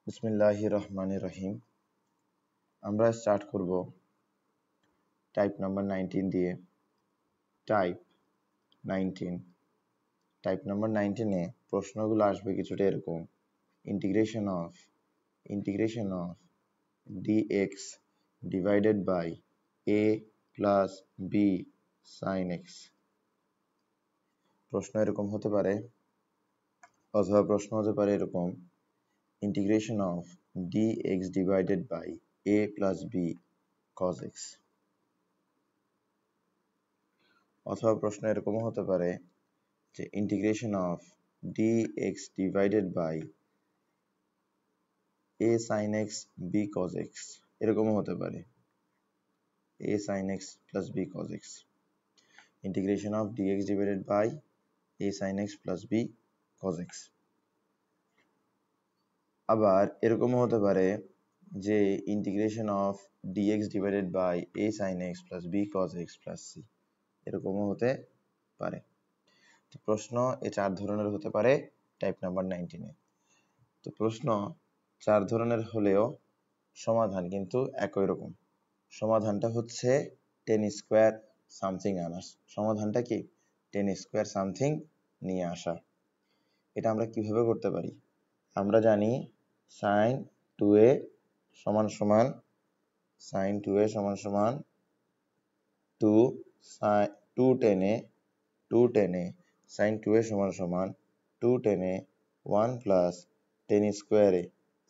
বিসমিল্লাহির রহমানির রহিম। আমরা স্টার্ট করব টাইপ নাম্বার 19 দিয়ে। টাইপ 19 টাইপ নাম্বার 19 এ প্রশ্নগুলো আসবে কিছুটা এরকম: integration of dx divided by a plus b sin x। প্রশ্ন এরকম হতে পারে, অথবা প্রশ্ন হতে পারে এরকম: integration of dx divided by a plus b cos x। অথবা প্রশ্ন এরকমও হতে পারে যে integration of dx divided by a sin x b cos x, এরকমও হতে পারে a sin x plus b cos x। integration of dx divided by a sin x plus b cos x। আবার এরকমও হতে পারে যে integration of dx divided by a sin x plus b cos x plus c, এরকমও হতে পারে। তো প্রশ্ন এই চার ধরনের হতে পারে টাইপ নাম্বার 19 এ। তো প্রশ্ন চার ধরনের হলেও সমাধান কিন্তু একই রকম। সমাধানটা হচ্ছে 10 স্কয়ার সামথিং আনা। সমাধানটা কি 10 স্কয়ার সামথিং নিয়ে আসা। এটা আমরা কিভাবে করতে পারি? আমরা জানি sin 2a সমান সমান 2 tan a sin 2a সমান সমান 2 tan a 1 plus 10 square a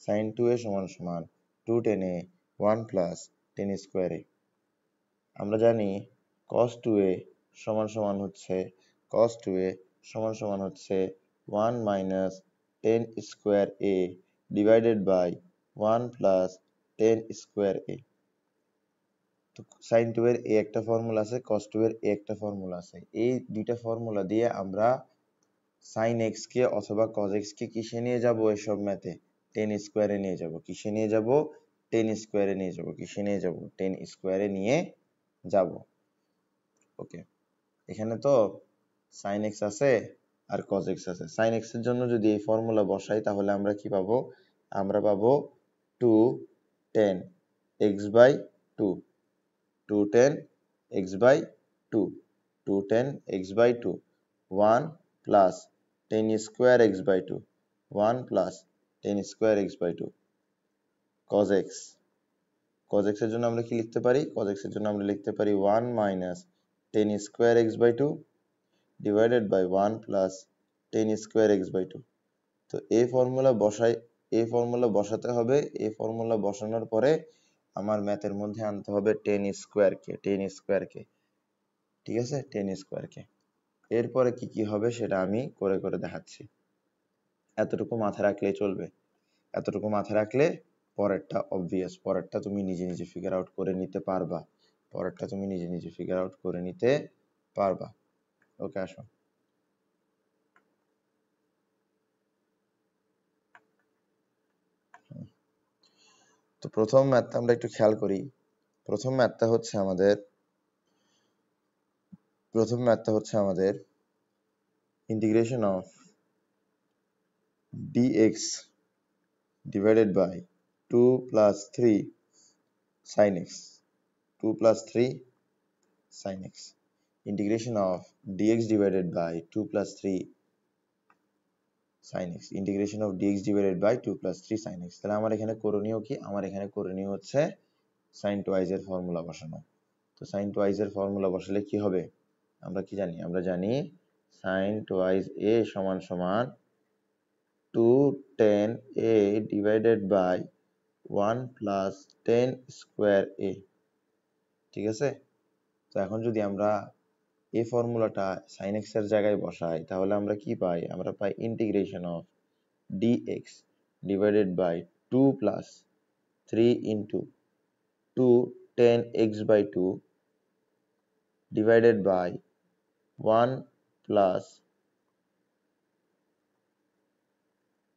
sin 2a সমান সমান 2 tan a 1 plus 10 square a। আমরা জানি cos 2a সমান সমান হচ্ছে 1 minus 10 square a divided by 1 plus 10 square a। তো sin 2 এর a একটা ফর্মুলা আছে, cos 2 এর a একটা ফর্মুলা আছে। এই দুইটা ফর্মুলা দিয়ে আমরা sin x কে অথবা cos x কে কিসে নিয়ে যাব? এসব ম্যাথে 10 স্কয়ারে নিয়ে যাব। কিসে নিয়ে যাব? 10 স্কয়ারে নিয়ে যাব। কিসে নিয়ে যাব? 10 স্কয়ারে নিয়ে যাব। ওকে, এখানে তো sin x আছে আর cos x আছে। sin x এর জন্য যদি এই ফর্মুলা বসাই তাহলে আমরা কি পাবো? আমরা পাবো 2 tan x by 2 2 tan x by 2 2 tan x by 2 1 plus 10 square x by 2 1 plus 10 square x by 2 cos x। cos x এর জন্য আমরা কি লিখতে পারি? cos x এর জন্য আমরা লিখতে পারি 1 minus 10 square x by 2 divided by 1 plus 10 square x by 2। তো এই ফর্মুলা বসাতে হবে। এই ফর্মুলা বসানোর পরে আমার ম্যাথের মধ্যে আনতে হবে 10 স্কয়ার কে। ঠিক আছে, 10 স্কয়ার কে। এরপরে কি কি হবে সেটা আমি করে করে দেখাচ্ছি। এতটুকু মাথায় রাখলেই চলবে। এতটুকু মাথায় রাখলে পরেরটা অবভিয়াস, পরেরটা তুমি নিজে নিজে ফিগার আউট করে নিতে পারবা। ওকে, আসো। তো প্রথম ম্যাথটা আমরা একটু খেয়াল করি। প্রথম ম্যাথটা হচ্ছে আমাদের integration of dx divided by 2 plus 3 sin x 2 plus 3 sin x। integration of dx divided by 2 plus 3 sin x integration of dx divided by 2 plus 3 sin x। তাহলে আমার এখানে করণীয় কি? আমার এখানে করণীয় হচ্ছে sin twice এর ফর্মুলা বসানো। তো sin twice এর ফর্মুলা বসালে কি হবে? আমরা কি জানি? আমরা জানি sin twice a সমান সমান 2 tan a divided by 1 plus 10 square a। ঠিক আছে? তো এখন যদি আমরা এই ফর্মুলাটা sin x এর জায়গায় বসাই তাহলে আমরা কি পাই? আমরা পাই integration of dx divided by 2 plus 3 into 2 tan x by 2 divided by 1 plus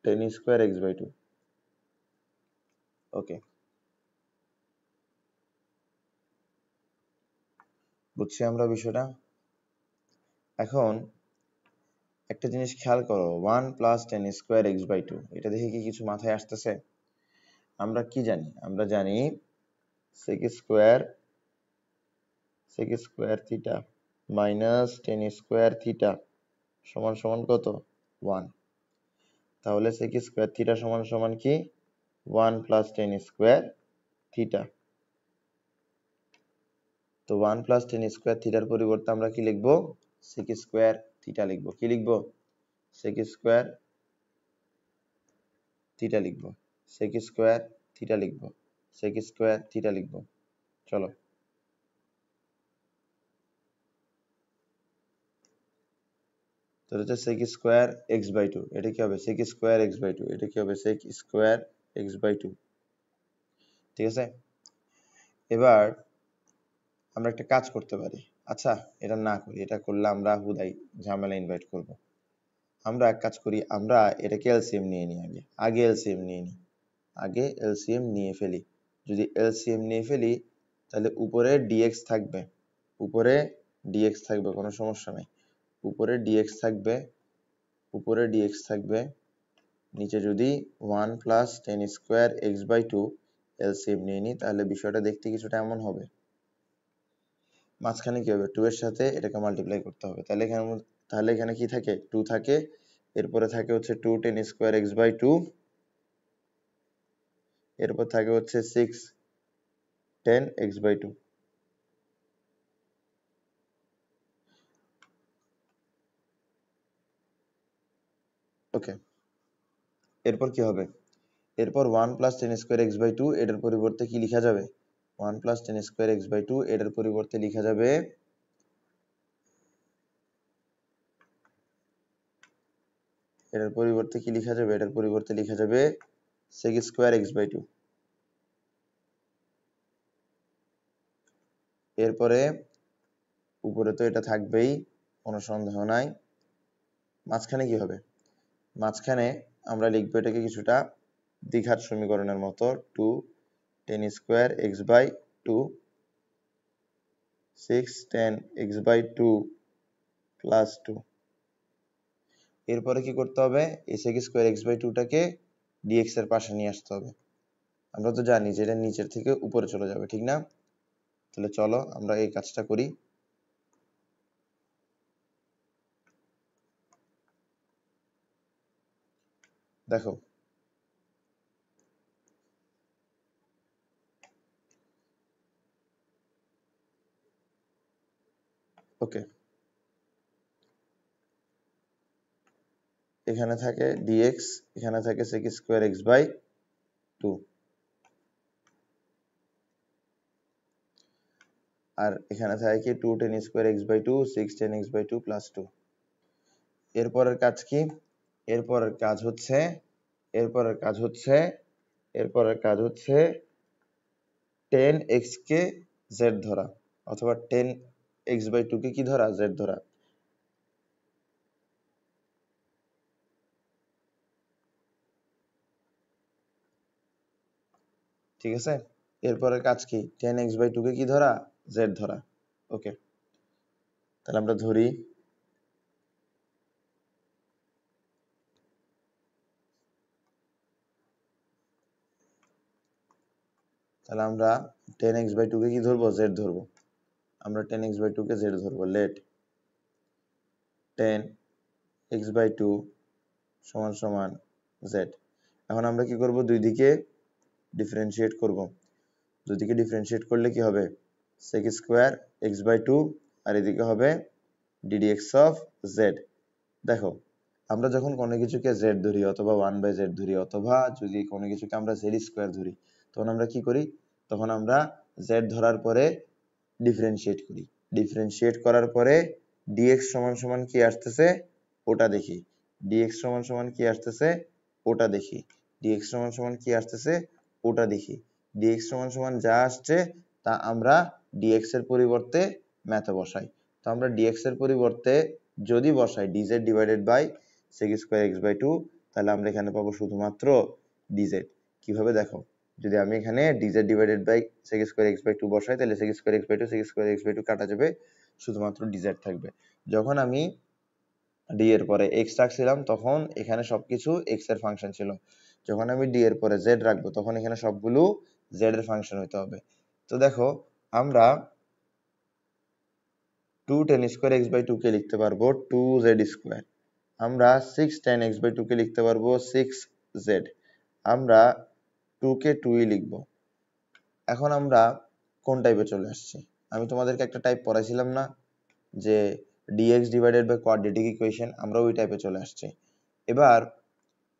10 square x by 2। ওকে, বুঝছি আমরা বিষয়টা। এখন একটা জিনিস খেয়াল করো, 1 plus 10 square x by 2, এটা দেখে কি কিছু মাথায় আসতেছে? আমরা কি জানি? আমরা জানি sec square theta minus ten square theta সমান সমান কত? 1। তাহলে sec স্কয়ার থিটা সমান সমান কি? 1 প্লাস টেন স্কয়ার থিটা। তো 1 প্লাস টেন স্কয়ার থিটার পরিবর্তে আমরা কি লিখবো? sec স্কয়ার থিটা লিখবো। কি লিখবো? sec স্কয়ার থিটা লিখবো। sec স্কয়ার থিটা লিখবো। sec স্কয়ার থিটা লিখবো। চলো, তো হচ্ছে sec স্কয়ার x/2। এটা কি হবে? sec square x/2। এটা কি হবে? sec square x/2। ঠিক আছে, এবার আমরা একটা কাজ করতে পারি। আচ্ছা, এটা না করি, এটা করলে আমরা হুদাই ঝামেলা ইনভাইট করব। আমরা এক কাজ করি, আমরা এটাকে এলসিএম নিয়ে নিই। আগে এলসিএম নিয়ে নিই। আগে এলসিএম নিয়ে ফেলি। যদি এলসিএম নিয়ে ফেলি তাহলে উপরে dx থাকবে, উপরে dx থাকবে, কোনো সমস্যা নাই। উপরে dx থাকবে, উপরে dx থাকবে। নিচে যদি 1 plus tan square x/2 LCM নিয়ে নিই তাহলে বিষয়টা দেখতে কিছুটা এমন হবে। মাঝখানে কি হবে? 2 এর সাথে এটাকে মাল্টিপ্লাই করতে হবে। তাহলে এখানে কি থাকে? 2 থাকে। এরপরে থাকে হচ্ছে 2 টেন স্কোয়ার x/2। এরপর থাকে হচ্ছে 6 10 x/2। ওকে, এরপর কি হবে? এরপর 1 প্লাস টেন স্কোয়ার x/2 এটার পরিবর্তে কি লেখা যাবে? 1 প্লাস টেন স্কোয়ার x/2 এটার পরিবর্তে লেখা যাবে, এটার পরিবর্তে কি লেখা যাবে? এটার পরিবর্তে লেখা যাবে sec স্কোয়ার x/2। এরপরে উপরে তো এটা থাকবেই, কোনো সন্দেহ নাই। মাঝখানে কি হবে? মাঝখানে আমরা লিখবো এটাকে কিছুটা দ্বিঘাত সমীকরণের মতো, 2 tan square x/2 6 10 x/2 plus 2। এরপরে কি করতে হবে? এই sec স্কোয়ার x/2 টাকে dx এর পাশে নিয়ে আসতে হবে। আমরা তো জানি যে এটা নিচের থেকে উপরে চলে যাবে, ঠিক না? তাহলে চলো আমরা এই কাজটা করি। দেখো, ওকে, এখানে থাকে dx, এখানে থাকে sec স্কোয়ার x/2, আর এখানে থাকে কি 2 tan square x/2 6 10 x/2 plus 2। এরপরের কাজ কি? এরপরের কাজ হচ্ছে এরপরের কাজ হচ্ছে এরপরের কাজ হচ্ছে 10x কে z ধরা, অথবা 10x/2 কে কি ধরা? z ধরা। ঠিক আছে, এরপরের কাজ কি? 10x/2 কে কি ধরা? z ধরা। ওকে, তাহলে আমরা ধরি, তাহলে আমরা 10x/2 কে কি ধরবো? z ধরবো। আমরা 10x/2 কে z ধরবো। লেট 10x/2 সমান সমান z। এখন আমরা কি করব? দুই দিকে ডিফারেন্সিয়েট করব। দুই দিকে ডিফারেন্সিয়েট করলে কি হবে? sec স্কয়ার x/2 আর এদিকে হবে ddx অফ z। দেখো, আমরা যখন কোনো কিছুকে z ধরি অথবা 1/z ধরি অথবা যদি কোনো কিছুকে আমরা z স্কয়ার ধরি, তখন আমরা কি করি? তখন আমরা z ধরার পরে ডিফারেন্সিয়েট করি। ডিফারেন্সিয়েট করার পরে dx সমান সমান কি আসতেছে ওটা দেখি। dx সমান সমান কি আসতেছে ওটা দেখি। dx সমান সমান কি আসতেছে ওটা দেখি। dx সমান সমান যা আসছে তা আমরা dx এর পরিবর্তে ম্যাথে বসাই। তো আমরা dx এর পরিবর্তে যদি বসাই dz divided by sec square x/2, তাহলে আমরা এখানে পাবো শুধুমাত্র dz। কিভাবে? দেখো, যদি আমি এখানে dz divided by sec square x/2 বসাই তাহলে sec স্কয়ার x/2 কাটা যাবে, শুধুমাত্র dz থাকবে। যখন আমি d এর পরে x রাখছিলাম তখন এখানে সবকিছু x এর ফাংশন ছিল। যখন আমি ডি এর পরে জেড রাখবো তখন এখানে সবগুলো জেড এর ফাংশন হইতে হবে। তো দেখো আমরা 2 tan স্কয়ার x বাই 2 কে লিখতে পারবো 2z স্কয়ার, আমরা 6 tan x বাই 2 কে লিখতে পারবো 6z, আমরা 2 কে 2 ই লিখবো। এখন আমরা কোন টাইপে চলে আসছি? আমি তোমাদেরকে একটা টাইপ পড়াইছিলাম না যে dx divided by quadratic equation, আমরা ওই টাইপে চলে আসছি। এবার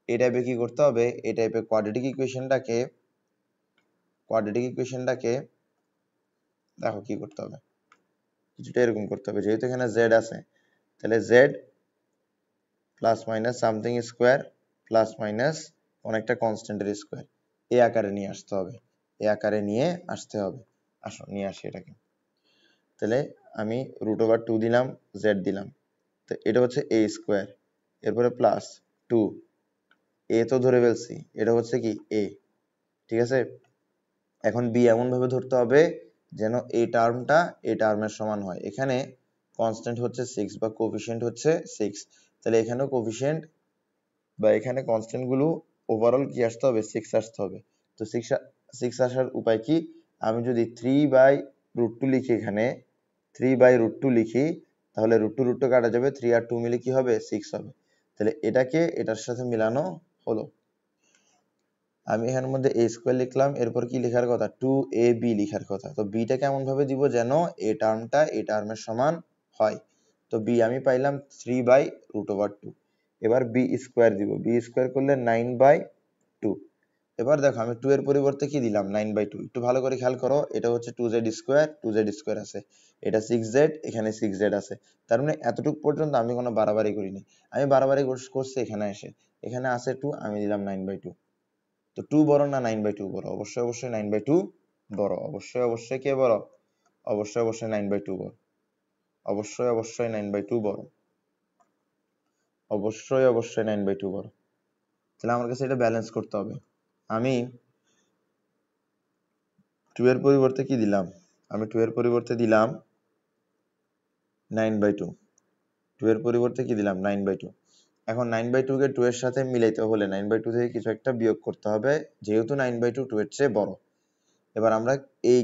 এই টাইপে কি করতে হবে? এই টাইপে কোয়াড্রেটিক ইকুয়েশনটাকে দেখো কি করতে হবে, কিছুটা এরকম করতে হবে। যেহেতু এখানে z আছে তাহলে z plus minus something square plus minus কোন একটা কনস্ট্যান্টের স্কোয়ার এই আকারে নিয়ে আসতে হবে, এই আকারে নিয়ে আসতে হবে। আসো নিয়ে আসি এটাকে। তাহলে আমি √2 দিলাম, z দিলাম, তো এটা হচ্ছে a স্কোয়ার, এরপরে প্লাস 2, a তো ধরে ফেলছি, এটা হচ্ছে কি a, ঠিক আছে। এখন b এমন ভাবে ধরতে হবে যেন এই টার্মটা এই টার্মের সমান হয়। এখানে কনস্ট্যান্ট হচ্ছে 6 বা কোএফিসিয়েন্ট হচ্ছে 6, তাহলে এখানেও কোএফিসিয়েন্ট বা এখানে কনস্ট্যান্ট গুলো ওভারঅল কি আসতে হবে? 6 আসতে হবে। তো 6 আসার উপায় কি? আমি যদি 3/√2 লিখি, এখানে 3/√2 লিখি, তাহলে √2 কাটা যাবে, 3 আর 2 মিলে কি হবে? 6 হবে। তাহলে এটাকে এটার সাথে মিলানো হলো। আমি এখানের মধ্যে a স্কয়ার লিখলাম, এরপর কি লেখার কথা? 2ab লেখার কথা। তো b টা কেমন ভাবে দিব যেন এই টার্মটা এই টার্মের সমান হয়। তো b আমি পাইলাম 3/√2। এবার b স্কয়ার দিব, b স্কয়ার করলে 9/2। এবার দেখো আমি 2 এর পরিবর্তে কি দিলাম? 9/2। একটু ভালো করে খেয়াল করো, এটা হচ্ছে 2z স্কয়ার, 2z স্কয়ার আছে, এটা 6z, এখানে 6z আছে। তার মানে এতটুকু পর্যন্ত আমি কোনো বাড়াবাড়ি করিনি। আমি বাড়াবাড়ি করছি এখানে এসে, এখানে আছে 2, আমি দিলাম 9/2। তো 2 বড় না 9/2 বড়? অবশ্যই 9/2 বড়। অবশ্যই কে বড়? অবশ্যই 9/2 বড়। অবশ্যই 9/2 বড়। অবশ্যই 9/2 বড়। তাহলে আমার কাছে এটা ব্যালেন্স করতে হবে। আমি 2 এর পরিবর্তে কি দিলাম? আমি 2 এর পরিবর্তে দিলাম 9/2। 2 এর পরিবর্তে কি দিলাম? 9/2। এখন 9/2 কে 2 এর সাথে মিলাইতে হলে 9/2 থেকে কিছু একটা বিয়োগ করতে হবে, যেহেতু 9/2 2 এর চেয়ে বড়। এবার আমরা এই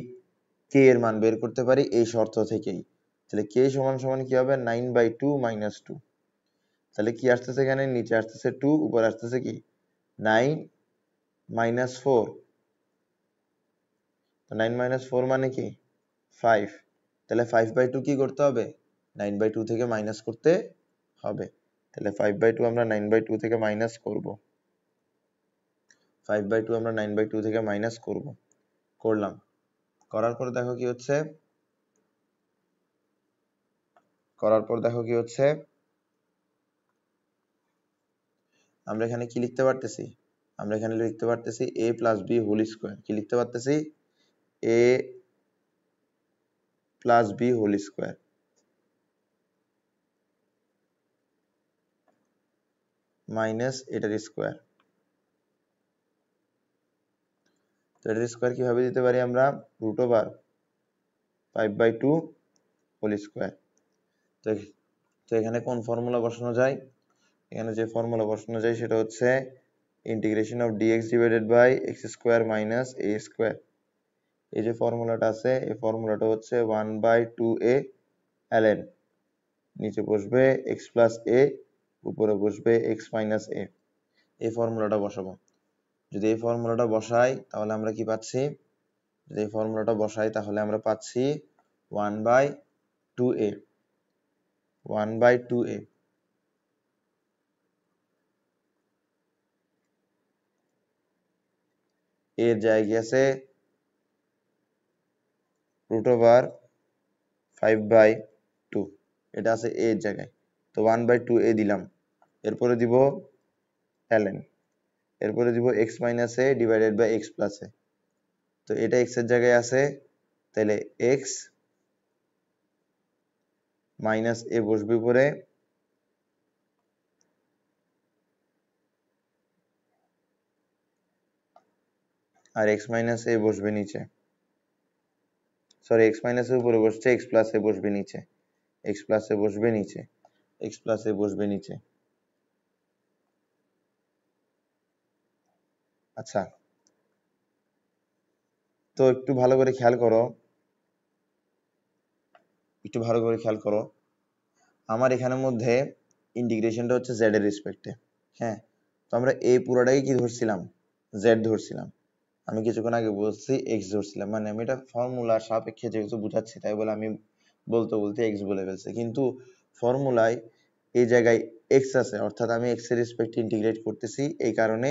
k এর মান বের করতে পারি এই শর্ত থেকেই। তাহলে k সমান সমান কি হবে? 9/2 - 2। তাহলে কি আসতেছে এখানে? নিচে আসতেছে 2, উপরে আসতেছে কি? 9 - 4। তো 9 - 4 মানে কি? 5। তাহলে 5/2 কি করতে হবে? 9/2 থেকে মাইনাস করতে হবে। তাহলে 5/2 আমরা 9/2 থেকে মাইনাস করব। 5/2 আমরা 9/2 থেকে মাইনাস করব। করলাম, করার পর দেখো কি হচ্ছে, আমরা এখানে কি লিখতে পারতেছি? আমরা এখানে লিখতে পারতেছি a plus b whole square. কি লিখতে পারতেছি? a plus b whole square minus এটার স্কয়ার। তো এটার স্কয়ার কিভাবে দিতে পারি আমরা? √5/2 হোল স্কয়ার। তো এখানে কোন ফর্মুলা বসানো যায়? এখানে যে ফর্মুলা বসানো যায় সেটা হচ্ছে integration of dx divided by x square minus a square. এই যে ফর্মুলাটা আছে, এই ফর্মুলাটা হচ্ছে 1/2a ln, নিচে বসবে x প্লাস a, উপরে বসবে x মাইনাস a। এই ফর্মুলাটা বসাবো। যদি এই ফর্মুলাটা বসাই তাহলে আমরা কি পাচ্ছি? যদি এই ফর্মুলাটা বসাই তাহলে আমরা পাচ্ছি 1/2a, 1/2a। এর জায়গায় আছে √5/2, এটা আছে a এর জায়গায়। তো 1/2a দিলাম, এরপরে দিব ln, এরপরে দিব x minus a divided by x plus a। তো এটা x এর জায়গায় আছে, তাহলে x মাইনাস a বসবে উপরে, আর x মাইনাস a বসবে নিচে। সরি, x মাইনাস a উপরে বসছে, x প্লাস a বসবে নিচে, x প্লাস a বসবে নিচে, x প্লাস a বসবে নিচে। আচ্ছা, তো একটু ভালো করে খেয়াল করো, আমার এখানের মধ্যে ইন্টিগ্রেশনটা হচ্ছে z এর রেসপেক্টে। হ্যাঁ, তো আমরা এই পুরোটাই কি ধরছিলাম, z ধরছিলাম। আমি কিছুক্ষণ আগে বলছি x ধরছিলাম, মানে আমি এটা ফর্মুলার সাপেক্ষে যেহেতু বুঝাচ্ছি তাই বলে আমি বলতে বলতে x বলে ফেলছি, কিন্তু ফর্মুলায় এই জায়গায় x আছে, অর্থাৎ আমি x এর রেসপেক্টে ইন্টিগ্রেট করতেছি, এই কারণে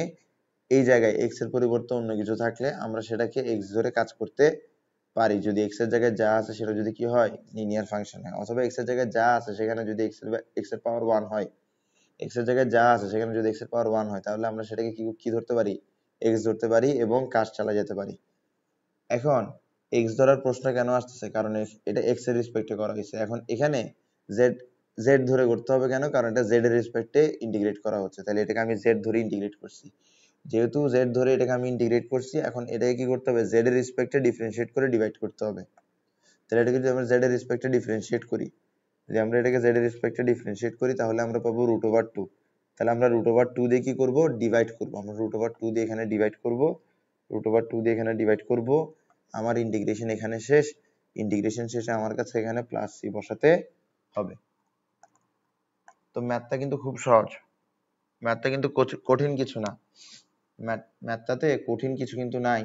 এই জায়গায় x এর পরিবর্তে অন্য কিছু থাকলে আমরা সেটাকে x ধরে কাজ করতে পারি, যদি x এর জায়গায় যা আছে সেটা যদি কি হয়, লিনিয়ার ফাংশন হয়, অথবা x এর জায়গায় যা আছে সেখানে যদি x এর পাওয়ার 1 হয়, x এর জায়গায় যা আছে সেখানে যদি x এর পাওয়ার 1 হয়, তাহলে আমরা সেটাকে কি ধরতে পারি, x ধরতে পারি এবং কাজ চালিয়ে যেতে পারি। এখন x ধরার প্রশ্ন কেন আসতেছে, কারণ এটা x এর রেসপেক্টে করা হয়েছে। এখন এখানে z z ধরে করতে হবে কেন, কারণ এটা z এর রেসপেক্টে ইন্টিগ্রেট করা হচ্ছে, তাহলে এটাকে আমি z ধরে ইন্টিগ্রেট করছি। যেহেতু z ধরে এটাকে আমি ইন্টিগ্রেট করছি, এখন এটাকে কি করতে হবে, z এর রেসপেক্টে ডিফারেন্সিয়েট করে ডিভাইড করতে হবে। তাহলে এটাকে যদি আমরা z এর রেসপেক্টে ডিফারেন্সিয়েট করি, যদি আমরা এটাকে z এর রেসপেক্টে ডিফারেন্সিয়েট করি, তাহলে আমরা পাবো √2। তাহলে আমরা √2 দিয়ে কি করব, ডিভাইড করব। আমরা √2 দিয়ে এখানে ডিভাইড করব, √2 দিয়ে এখানে ডিভাইড করব। আমার ইন্টিগ্রেশন এখানে শেষ। ইন্টিগ্রেশন শেষে আমার কাছে এখানে প্লাস c বসাতে হবে। তো ম্যাথটা কিন্তু খুব সহজ, ম্যাথটা কিন্তু কঠিন কিছু না, ম্যাথটাতে কঠিন কিছু কিন্তু নাই।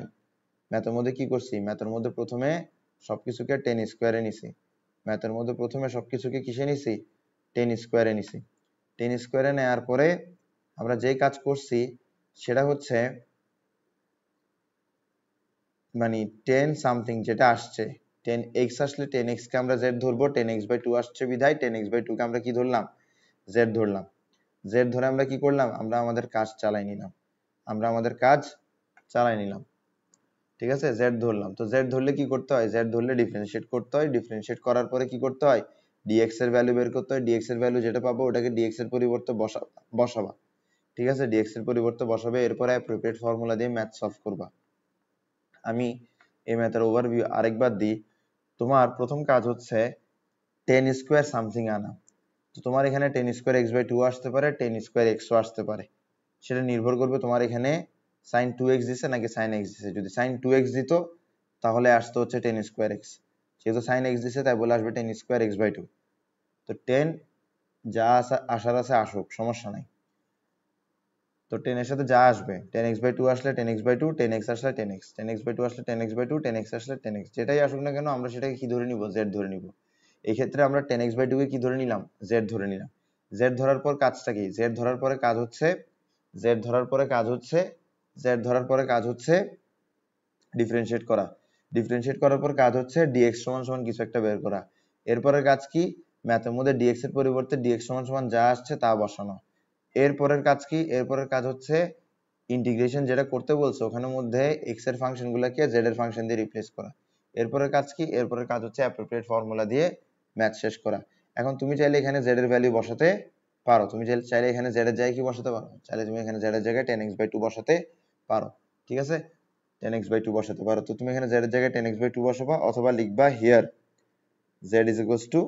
ম্যাথের মধ্যে কি করছি, ম্যাথের মধ্যে প্রথমে সবকিছুকে 10 স্কয়ারে নিছি, ম্যাথের মধ্যে প্রথমে সবকিছুকে কিসে নিছি, 10 স্কয়ারে নিছি। 10 স্কয়ারে নেওয়ার পরে আমরা যেই কাজ করছি সেটা হচ্ছে, মানে 10 সামথিং যেটা আসছে, 10x আসলে 10x কে আমরা z ধরবো, 10x/2 আসছে বিধায় 10x/2 কে আমরা কি ধরলাম, z ধরলাম। z ধরে আমরা কি করলাম, আমরা আমাদের কাজ চালাই নিলাম, ঠিক আছে, z ধরলাম। তো z ধরলে কি করতে হয়, z ধরলে ডিফারেন্সিয়েট করতে হয়, ডিফারেন্সিয়েট করার পরে কি করতে হয়, dx এর ভ্যালু বের করতে হয়, dx এর ভ্যালু যেটা পাবো ওটাকে dx এর পরিবর্তে বসাবা, ঠিক আছে, dx এর পরিবর্তে বসাবে, এরপরে অ্যাপ্রোপ্রিয়েট ফর্মুলা দিয়ে ম্যাথ সলভ করবা। আমি এই ম্যাথের ওভারভিউ আরেকবার দিই। তোমার প্রথম কাজ হচ্ছে 10 স্কয়ার সামথিং আনা। তো তোমার এখানে 10 স্কয়ার x/2 আসতে পারে, 10 স্কয়ার x ও আসতে পারে, সেটা নির্ভর করবে তোমার এখানে sin 2x দিছে নাকি sin x দিছে। যদি sin 2x দিত তাহলে আসতো হচ্ছে 10 স্কয়ার x, যেহেতু sin x দিছে তাই বলে আসবে 10 স্কয়ার x/2। তো 10 যা আসার আছে আসুক, সমস্যা নাই। তো 10 এর সাথে যা আসবে, 10x/2 আসলে 10x/2, 10x আসলে 10x, 10x/2 আসলে 10x/2, 10x আসলে 10x, যেটাই আসুক না কেন আমরা সেটাকে কি ধরে নিব, z ধরে নিব। এই ক্ষেত্রে আমরা 10x/2 কে কি ধরে নিলাম, z ধরে নিলাম। z ধরার পর কাজটা কি, z ধরার পরে কাজ হচ্ছে z ধরার পরে কাজ হচ্ছে z ধরার পরে কাজ হচ্ছে ডিফারেন্সিয়েট করা, ডিফারেন্সিয়েট করার পর কাজ হচ্ছে dx সমান সমান কিছু একটা বের করা। এরপরের কাজ কি, ম্যাথের মধ্যে dx এর পরিবর্তে dx সমান সমান যা আসছে তা বসানো। এরপরের কাজ কি, এরপরের কাজ হচ্ছে ইন্টিগ্রেশন যেটা করতে বলছে ওখানের মধ্যে x এর ফাংশনগুলোকে z এর ফাংশন দিয়ে রিপ্লেস করা। এরপরের কাজ কি, এরপরের কাজ হচ্ছে অ্যাপ্রোপ্রিয়েট ফর্মুলা দিয়ে ম্যাথ শেষ করা। এখন তুমি চাইলে এখানে z এর ভ্যালু বসাতে পারো, তুমি চাইলে এখানে z এর জায়গায় কি বসাতে পারো, চাইলে তুমি এখানে z এর জায়গায় 10x/2 বসাতে পারো, ঠিক আছে, 10x/2 বসাতে পারো। তো তুমি এখানে z এর জায়গায় 10x/2 বসাবা, অথবা লিখবা here z is equals to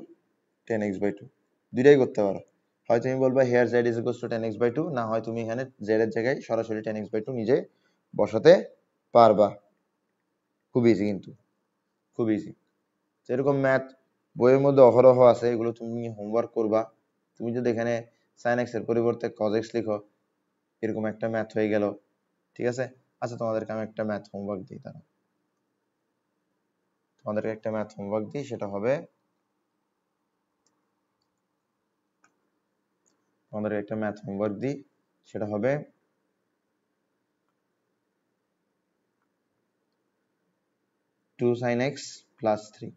10x/2, দুইটাই করতে পারো। হয় তুমি বলবা here z is equals to 10x/2, না হয় তুমি এখানে z এর জায়গায় সরাসরি 10x/2 নিজে বসাতে পারবা। খুব ইজি, কিন্তু খুব ইজি। এরকম ম্যাথ বইয়ের মধ্যে অহরহ আছে, এগুলো তুমি হোমওয়ার্ক করবা। তুমি যদি এখানে sin x এর পরিবর্তে cos x লিখো, এরকম একটা ম্যাথ হয়ে গেল, ঠিক আছে। আচ্ছা, তোমাদেরকে আমি একটা ম্যাথ হোমওয়ার্ক দিই, সেটা হবে, তোমাদের একটা ম্যাথ হোমওয়ার্ক দিই সেটা হবে 2 sin x plus 3,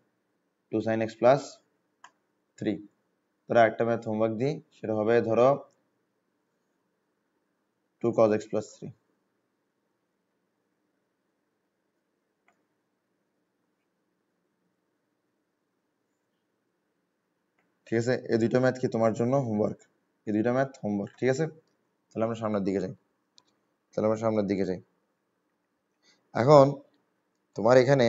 2 sin x plus 3। ধরো একটা ম্যাথ হোমওয়ার্ক দিই সেটা হবে ধরো 2 cos x plus 3। ঠিক আছে, এই দুইটা ম্যাথ কি তোমার জন্য হোমওয়ার্ক, এই দুইটা ম্যাথ হোমওয়ার্ক, ঠিক আছে। তাহলে আমরা সামনের দিকে যাই। এখন তোমার এখানে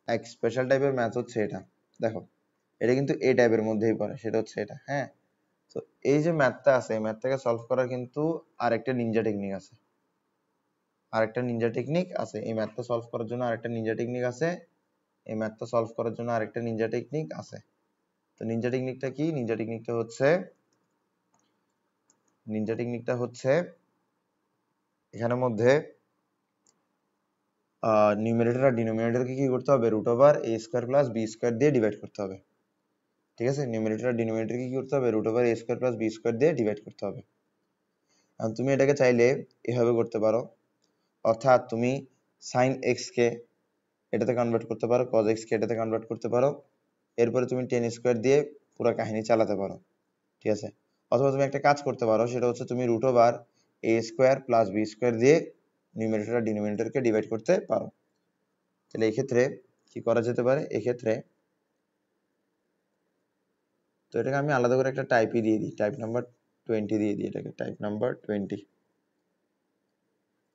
এক স্পেশাল টাইপের ম্যাথ হচ্ছে এটা, দেখো এটা কিন্তু এই টাইপের মধ্যেই পড়ে, সেটা হচ্ছে এটা, হ্যাঁ। তো এই যে ম্যাথটা আছে, এই ম্যাথটাকে সলভ করার কিন্তু আরেকটা নিনজা টেকনিক আছে। আরেকটা নিনজা টেকনিক আছে, এই ম্যাথটা সলভ করার জন্য আরেকটা নিনজা টেকনিক আছে, এই ম্যাথটা সলভ করার জন্য আরেকটা নিনজা টেকনিক আছে। তো নিনজা টেকনিকটা কি? নিনজা টেকনিকটা হচ্ছে এখানের মধ্যে নিউমারেটর আর ডিনোমিনেটরকে কি করতে হবে? Root over a square plus b square দিয়ে ডিভাইড করতে হবে। ঠিক আছে, নিউমারেটর আর ডিনোমিনেটরকে কি করতে হবে? Root over a square plus b square দিয়ে ডিভাইড করতে হবে। আর তুমি এটাকে চাইলে এভাবে করতে পারো, অর্থাৎ তুমি সাইন এক্স কে এটাতে কনভার্ট করতে পারো, কজ এক্স কে এটাতে কনভার্ট করতে পারো, এরপরে তুমি টেন স্কোয়ার দিয়ে পুরো কাহিনী চালাতে পারো। ঠিক আছে, অথবা তুমি একটা কাজ করতে পারো, সেটা হচ্ছে তুমি root over a square plus b square দিয়ে নিউমারেটর আর ডিনোমিনেটরকে ডিভাইড করতে পারো। তাহলে এই ক্ষেত্রে কি করা যেতে পারে? এক্ষেত্রে তো এটাকে আমি আলাদা করে একটা টাইপই দিয়ে দিই, টাইপ নাম্বার 20 দিয়ে দিই, এটাকে টাইপ নাম্বার 20।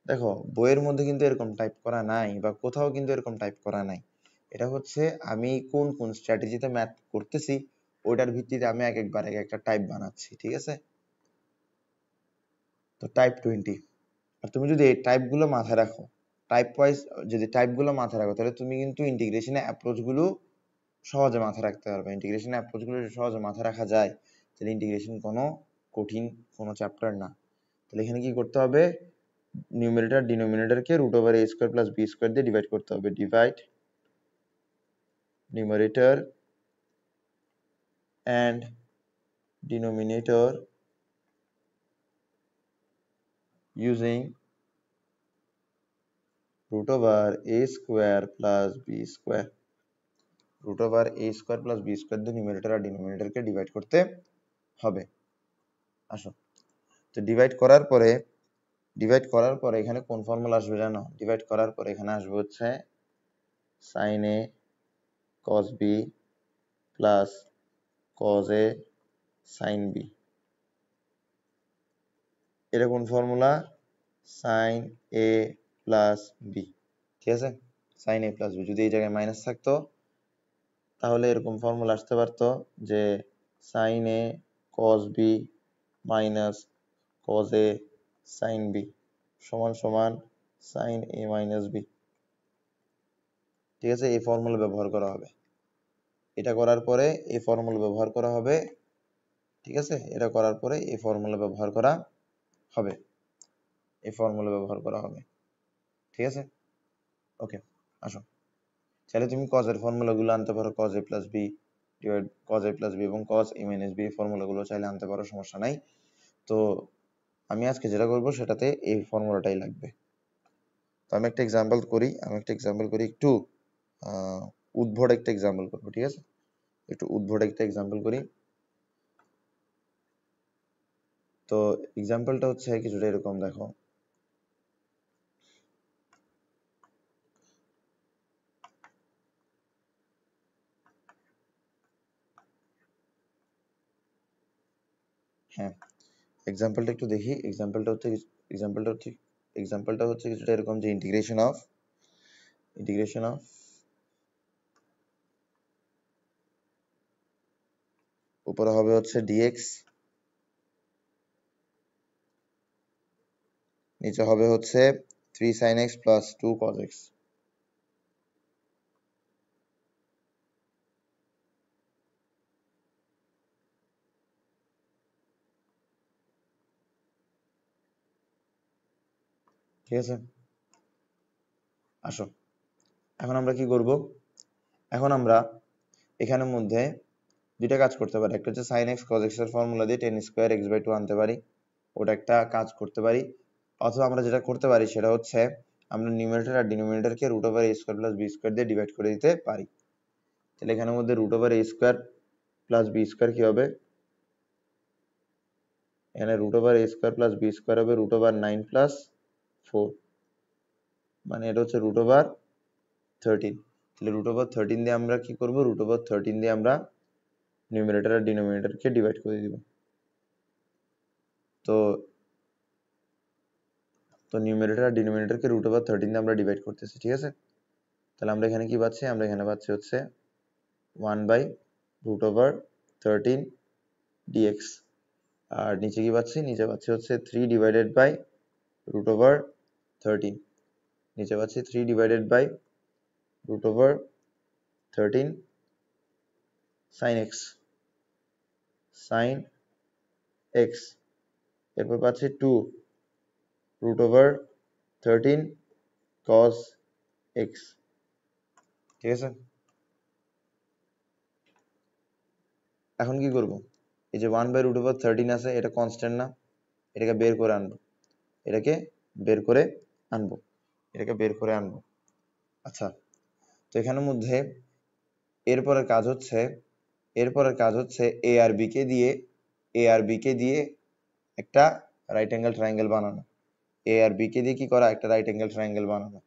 দেখো বইয়ের মধ্যে কিন্তু এরকম টাইপ করা নাই, বা কোথাও কিন্তু এরকম টাইপ করা নাই। এটা হচ্ছে আমি কোন কোন স্ট্র্যাটেজিতে ম্যাথ করতেছি ওইটার ভিত্তিতে আমি এক একবার এক একটা টাইপ বানাচ্ছি। ঠিক আছে, তো টাইপ 20। আর তুমি যদি এই টাইপগুলো মাথায় রাখো, টাইপ ওয়াইজ যদি টাইপগুলো মাথায় রাখো, তাহলে তুমি কিন্তু ইন্টিগ্রেশনের অ্যাপ্রোচগুলো সহজে মাথায় রাখতে পারবে। ইন্টিগ্রেশনের অ্যাপ্রোচগুলো সহজে মাথায় রাখা যায়, তাহলে ইন্টিগ্রেশন কোনো কঠিন কোনো চ্যাপ্টার না। তাহলে এখানে কি করতে হবে? Numerator ডিনোমিনেটরকে root over a square plus b square দিয়ে ডিভাইড করতে হবে। Divide numerator and denominator using root over a square plus b square, root over a square plus b square দিয়ে numerator আর denominator কে ডিভাইড করতে হবে। আসো, তো divide করার পরে এখানে কোন ফর্মুলা আসবে জানো? ডিভাইড করার পরে এখানে আসবে হচ্ছে sin a cos b plus cos a sin b। এটা কোন formula? sin a plus b। ঠিক আছে, sin a plus b, যদি এই জায়গায় মাইনাস থাকতো তাহলে এরকম ফর্মুলা আসতে পারতো যে sin a cos b minus cos a sin b সমান সমান sin a minus b। ঠিক আছে, এই ফর্মুলা ব্যবহার করা হবে। এটা করার পরে এই ফর্মুলা ব্যবহার করা হবে। ঠিক আছে, এটা করার পরে এই ফর্মুলা ব্যবহার করা হবে, এই ফর্মুলা ব্যবহার করা হবে। ঠিক আছে, ওকে। আসো, চাইলে তুমি cos এর ফর্মুলাগুলো আনতে পারো, cos a plus b divide cos a plus b এবং cos a minus b ফর্মুলাগুলো চাইলে আনতে পারো, সমস্যা নাই। তো আমি আজকে যেটা করব সেটাতে এই ফর্মুলাটাই লাগবে। তো আমি একটা এক্সাম্পল করি, একটু উদ্ভট একটা এক্সাম্পল করবো। ঠিক আছে, একটু উদ্ভট একটা এক্সাম্পল করি। তো এক্সাম্পলটা হচ্ছে কিছুটা এরকম, দেখো হ্যাঁ, এক্সাম্পলটা একটু দেখি। এক্সাম্পলটা হচ্ছে কিছুটা এরকম যে ইন্টিগ্রেশন অফ উপরে হবে হচ্ছে dx, নিচে হবে হচ্ছে 3 sin x plus 2 cos x। ঠিক আছে, আসো এখন আমরা কি করব? এখন আমরা এখানের মধ্যে দুইটা কাজ করতে পারি। একটা হচ্ছে sin x cos x এর ফর্মুলা দিয়ে tan স্কয়ার x/2 আনতে পারি, ওটা একটা কাজ করতে পারি। অথবা আমরা যেটা করতে পারি সেটা হচ্ছে আমরা নিউমারেটর আর ডিনোমিনেটরকে root over a square plus b square দিয়ে ডিভাইড করে দিতে পারি। তাহলে এখানের মধ্যে root over a square plus b square কি হবে? এখানে root over a square plus b square হবে রুট ওভার 9 প্লাস 4, মানে এটা হচ্ছে রুট ওভার 13। তাহলে রুট ওভার 13 দিয়ে আমরা কি করব? রুট ওভার 13 দিয়ে আমরা নিউমারেটর আর ডিনোমিনেটরকে ডিভাইড করে দিব। তো তো নিউমারেটর আর ডিনোমিনেটরকে রুট ওভার 13 দিয়ে আমরা ডিভাইড করতেছি। ঠিক আছে, তাহলে আমরা এখানে কি পাচ্ছি? আমরা এখানে পাচ্ছি হচ্ছে 1 বাই রুট ওভার 13 dx, আর নিচে কি পাচ্ছি? নিচে পাচ্ছি হচ্ছে 3 ডিভাইডেড বাই রুট ওভার 13। নিচে পাচ্ছি 3 divided by root over 13 sine x এরপর পাচ্ছি 2 রুট ওভার 13 কস এক্স। ঠিক আছে, এখন কি করব, এই যে 1 বাই রুট ওভার 13 আছে, এটা কনস্ট্যান্ট না, এটাকে বের করে আনবো, এটাকে বের করে আনবো। আচ্ছা, তো এখানের মধ্যে এরপরের কাজ হচ্ছে এ আর বি কে দিয়ে একটা রাইট অ্যাঙ্গেল ট্রায়াঙ্গেল বানানো। এ আর বি কে দিয়ে কি করা, একটা রাইট অ্যাঙ্গেল ট্রায়াঙ্গেল বানানো।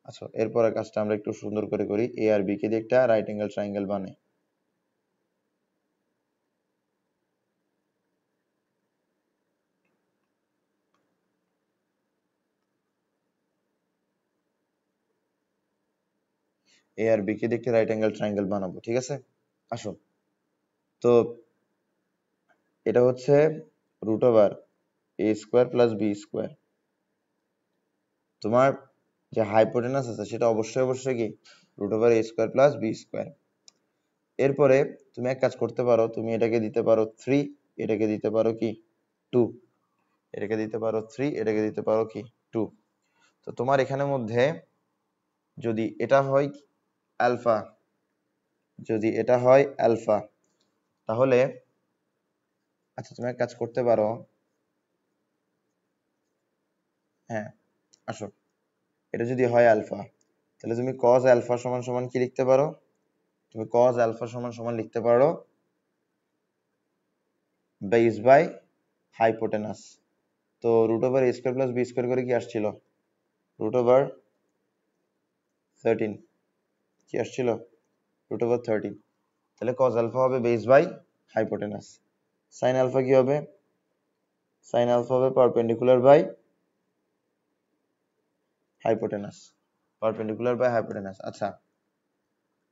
আচ্ছা, এরপরের কাজটা আমরা একটু সুন্দর করে করি। এ আর বি কে দিয়ে একটা রাইট অ্যাঙ্গেল ট্রায়াঙ্গেল বানাই। এ আর বি কে দিয়ে একটা রাইট অ্যাঙ্গেল ট্রায়াঙ্গেল বানাবো। ঠিক আছে, আসো, তো এটা হচ্ছে root over a square plus b square. তোমার যে হাইপোটেনাস আছে সেটা অবশ্যই কি root over a square plus b square. এরপরে তুমি এক কাজ করতে পারো, তুমি এটাকে দিতে পারো 3, এটাকে দিতে পারো কি 2, এটাকে দিতে পারো 3, এটাকে দিতে পারো কি 2। তো তোমার এখানের মধ্যে যদি এটা হয় আলফা, তাহলে আচ্ছা তুমি এক কাজ করতে পারো, হ্যাঁ আসো, এটা যদি হয় আলফা, তাহলে তুমি কজ আলফা সমান সমান কি লিখতে পারো, তুমি কজ আলফা সমান সমান লিখতে পারো বেস বাই হাইপোটেনাস। তো root over a square plus b square করে কি আসছিল, রুট ওভার 13 কি আসছিল, রুট ওভার 13। তাহলে কজ আলফা হবে base by hypotenuse. Sine alpha কি হবে, সাইন আলফা হবে পারপেন্ডিকুলার বাই হাইপোটেনাস, আচ্ছা,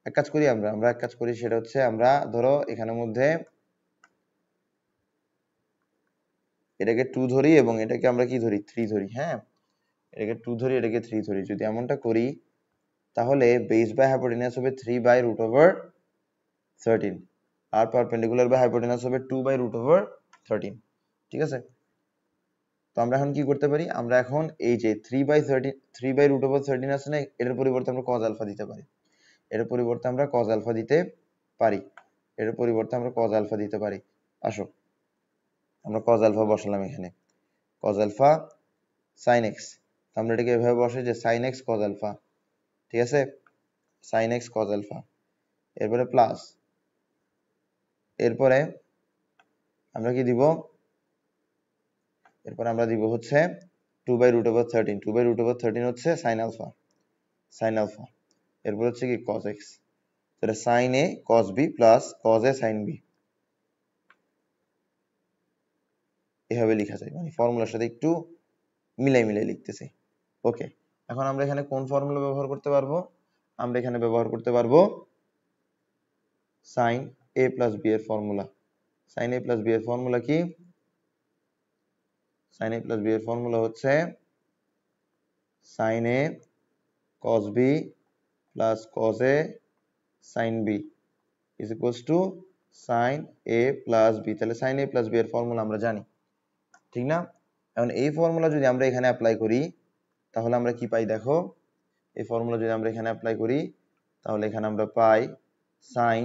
এক কাজ করি, আমরা এক কাজ করি, সেটা হচ্ছে আমরা ধরো এখানের মধ্যে এটাকে 2 ধরি এবং এটাকে আমরা কি ধরি 3 ধরি। হ্যাঁ, এটাকে 2 ধরি, এটাকে 3 ধরি। যদি এমনটা করি তাহলে বেস বাই হাইপোটেনাস হবে 3 বাই রুট ওভার 13 আর পারপেন্ডিকুলার বাই হাইপোটেনাস হবে 2 বাই রুট ওভার 13। ঠিক আছে, তো আমরা এখন কি করতে পারি, আমরা এখন এই যে 3 বাই রুট ওভার 13 আছে না, এটার পরিবর্তে আমরা কজ আলফা দিতে পারি, এর পরিবর্তে আমরা কজ আলফা দিতে পারি। আসো, আমরা কজ আলফা বসালাম এখানে, কজ আলফা সাইন এক্স, আমরা এটাকে এভাবে বসাই যে সাইন এক্স কজ আলফা। ঠিক আছে, সাইন এক্স কজ আলফা, এরপরে প্লাস, এরপরে আমরা কি দিব, এরপর আমরা দিব হচ্ছে 2 বাই রুট ওভার 13 হচ্ছে সাইন আলফা, এরপর হচ্ছে কি কজ এক্স, তাহলে sine A cos B plus cos A sine B, এভাবে লেখা যায়, মানে ফর্মুলার সাথে একটু মিলাই লিখতেছি। ওকে, এখন আমরা এখানে কোন ফর্মুলা ব্যবহার করতে পারবো, আমরা এখানে ব্যবহার করতে পারবো সাইন এ প্লাস বি এর formula. Sine A plus B এর ফর্মুলা কি, সাইন এ প্লাস বি এর ফর্মুলা হচ্ছে sine A cos B plus cos A sine B is equals to sine A plus B. তাহলে sine A plus B এর formula আমরা জানি, ঠিক না? এখন এই ফর্মুলা যদি আমরা এখানে অ্যাপ্লাই করি তাহলে আমরা কি পাই দেখো, এই ফর্মুলা যদি আমরা এখানে অ্যাপ্লাই করি তাহলে এখানে আমরা পাই সাইন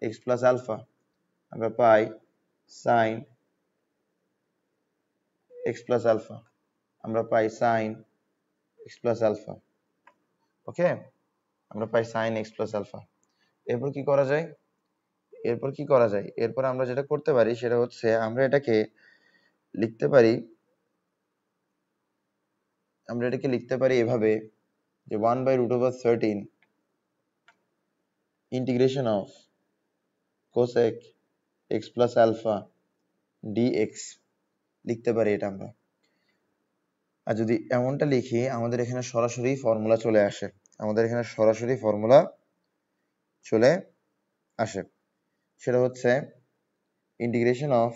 এক্স প্লাস আলফা, আমরা পাই সাইন এক্স প্লাস আলফা, আমরা পাই সাইন এক্স প্লাস আলফা। ওকে, আমরা পাই সাইন এক্স প্লাস আলফা। এরপর কি করা যায়, এরপর আমরা যেটা করতে পারি সেটা হচ্ছে আমরা এটাকে লিখতে পারি এভাবে যে 1 by root over 13 integration of cosec x plus alpha dx লিখতে পারি এটা আমরা। আর যদি এমনটা লিখি আমাদের এখানে সরাসরি ফর্মুলা চলে আসে, সেটা হচ্ছে integration of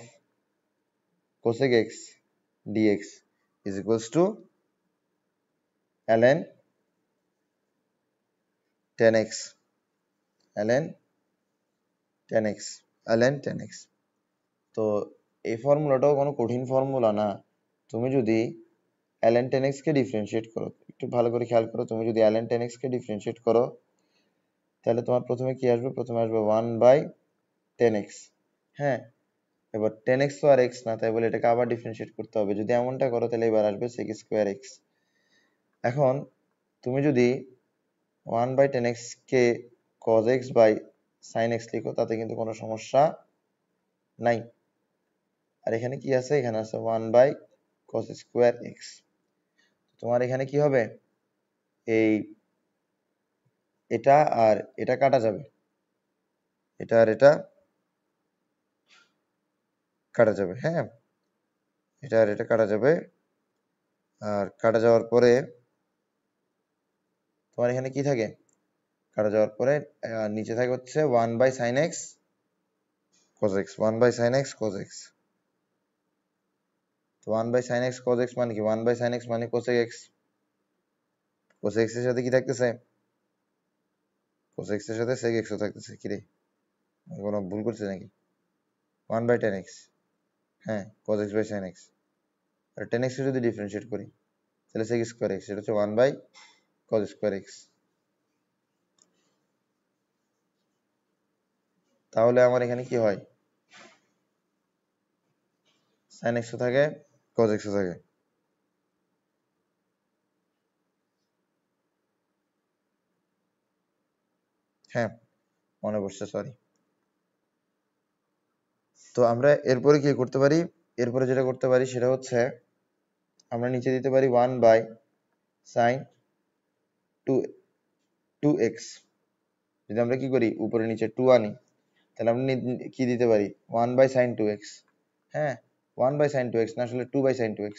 cosec x dx is equals to ln 10x ln 10x ln 10x। তো এই ফর্মুলাটাও কোনো কঠিন ফর্মুলা না। তুমি যদি ln 10x কে ডিফারেন্সিয়েট করো, একটু ভালো করে খেয়াল করো, তুমি যদি ln 10x কে ডিফারেন্সিয়েট করো তাহলে তোমার প্রথমে কি আসবে? প্রথমে আসবে 1/10x। হ্যাঁ, এবার 10x তো আর x না, তাই বলে এটাকে আবার ডিফারেন্সিয়েট করতে হবে। যদি এমনটা করো তাহলে এবার আসবে sec স্কয়ার x। এখন তুমি যদি 1/10x কে cos x বাই sin x লিখো তাতে কিন্তু কোনো সমস্যা নাই। আর এখানে কি আছে? এখানে আছে 1/cos স্কয়ার x। তোমার এখানে কি হবে? এই এটা আর এটা কাটা যাবে, এটা আর এটা কাটা যাবে। হ্যাঁ, এটা আর এটা কাটা যাবে। আর কাটা যাওয়ার পরে তোমার এখানে কি থাকে? কাটা যাওয়ার পরে নিচে থাকে হচ্ছে 1/sin x cos x, 1/sin x cos x। তো 1/sin x cos x মানে কি? 1/sin x মানে cosec x। cosec x এর সাথে কি থাকতেছে? cosec x এর সাথে sec x ও থাকতেছে। কি রে, আমি কোনো ভুল করছি নাকি? 1/10x, হ্যাঁ, cos x by sin x। R 10x কে যদি ডিফারেন্সিয়েট করি তাহলে sec স্কয়ার x, এটা হচ্ছে 1/cos স্কয়ার x। তাহলে আমার এখানে কি হয়? sin x ও থাকে, cos x ও থাকে। হ্যাঁ, মনে পড়ছে, সরি। তো আমরা এরপরে কি করতে পারি? এরপরে যেটা করতে পারি সেটা হচ্ছে আমরা নিচে দিতে পারি 1/sin 2x। যদি আমরা কি করি, উপরে নিচে 2 আনি তাহলে আমরা কি দিতে পারি? 1/sin 2x। হ্যাঁ, 1/sin 2x না, আসলে 2/sin 2x,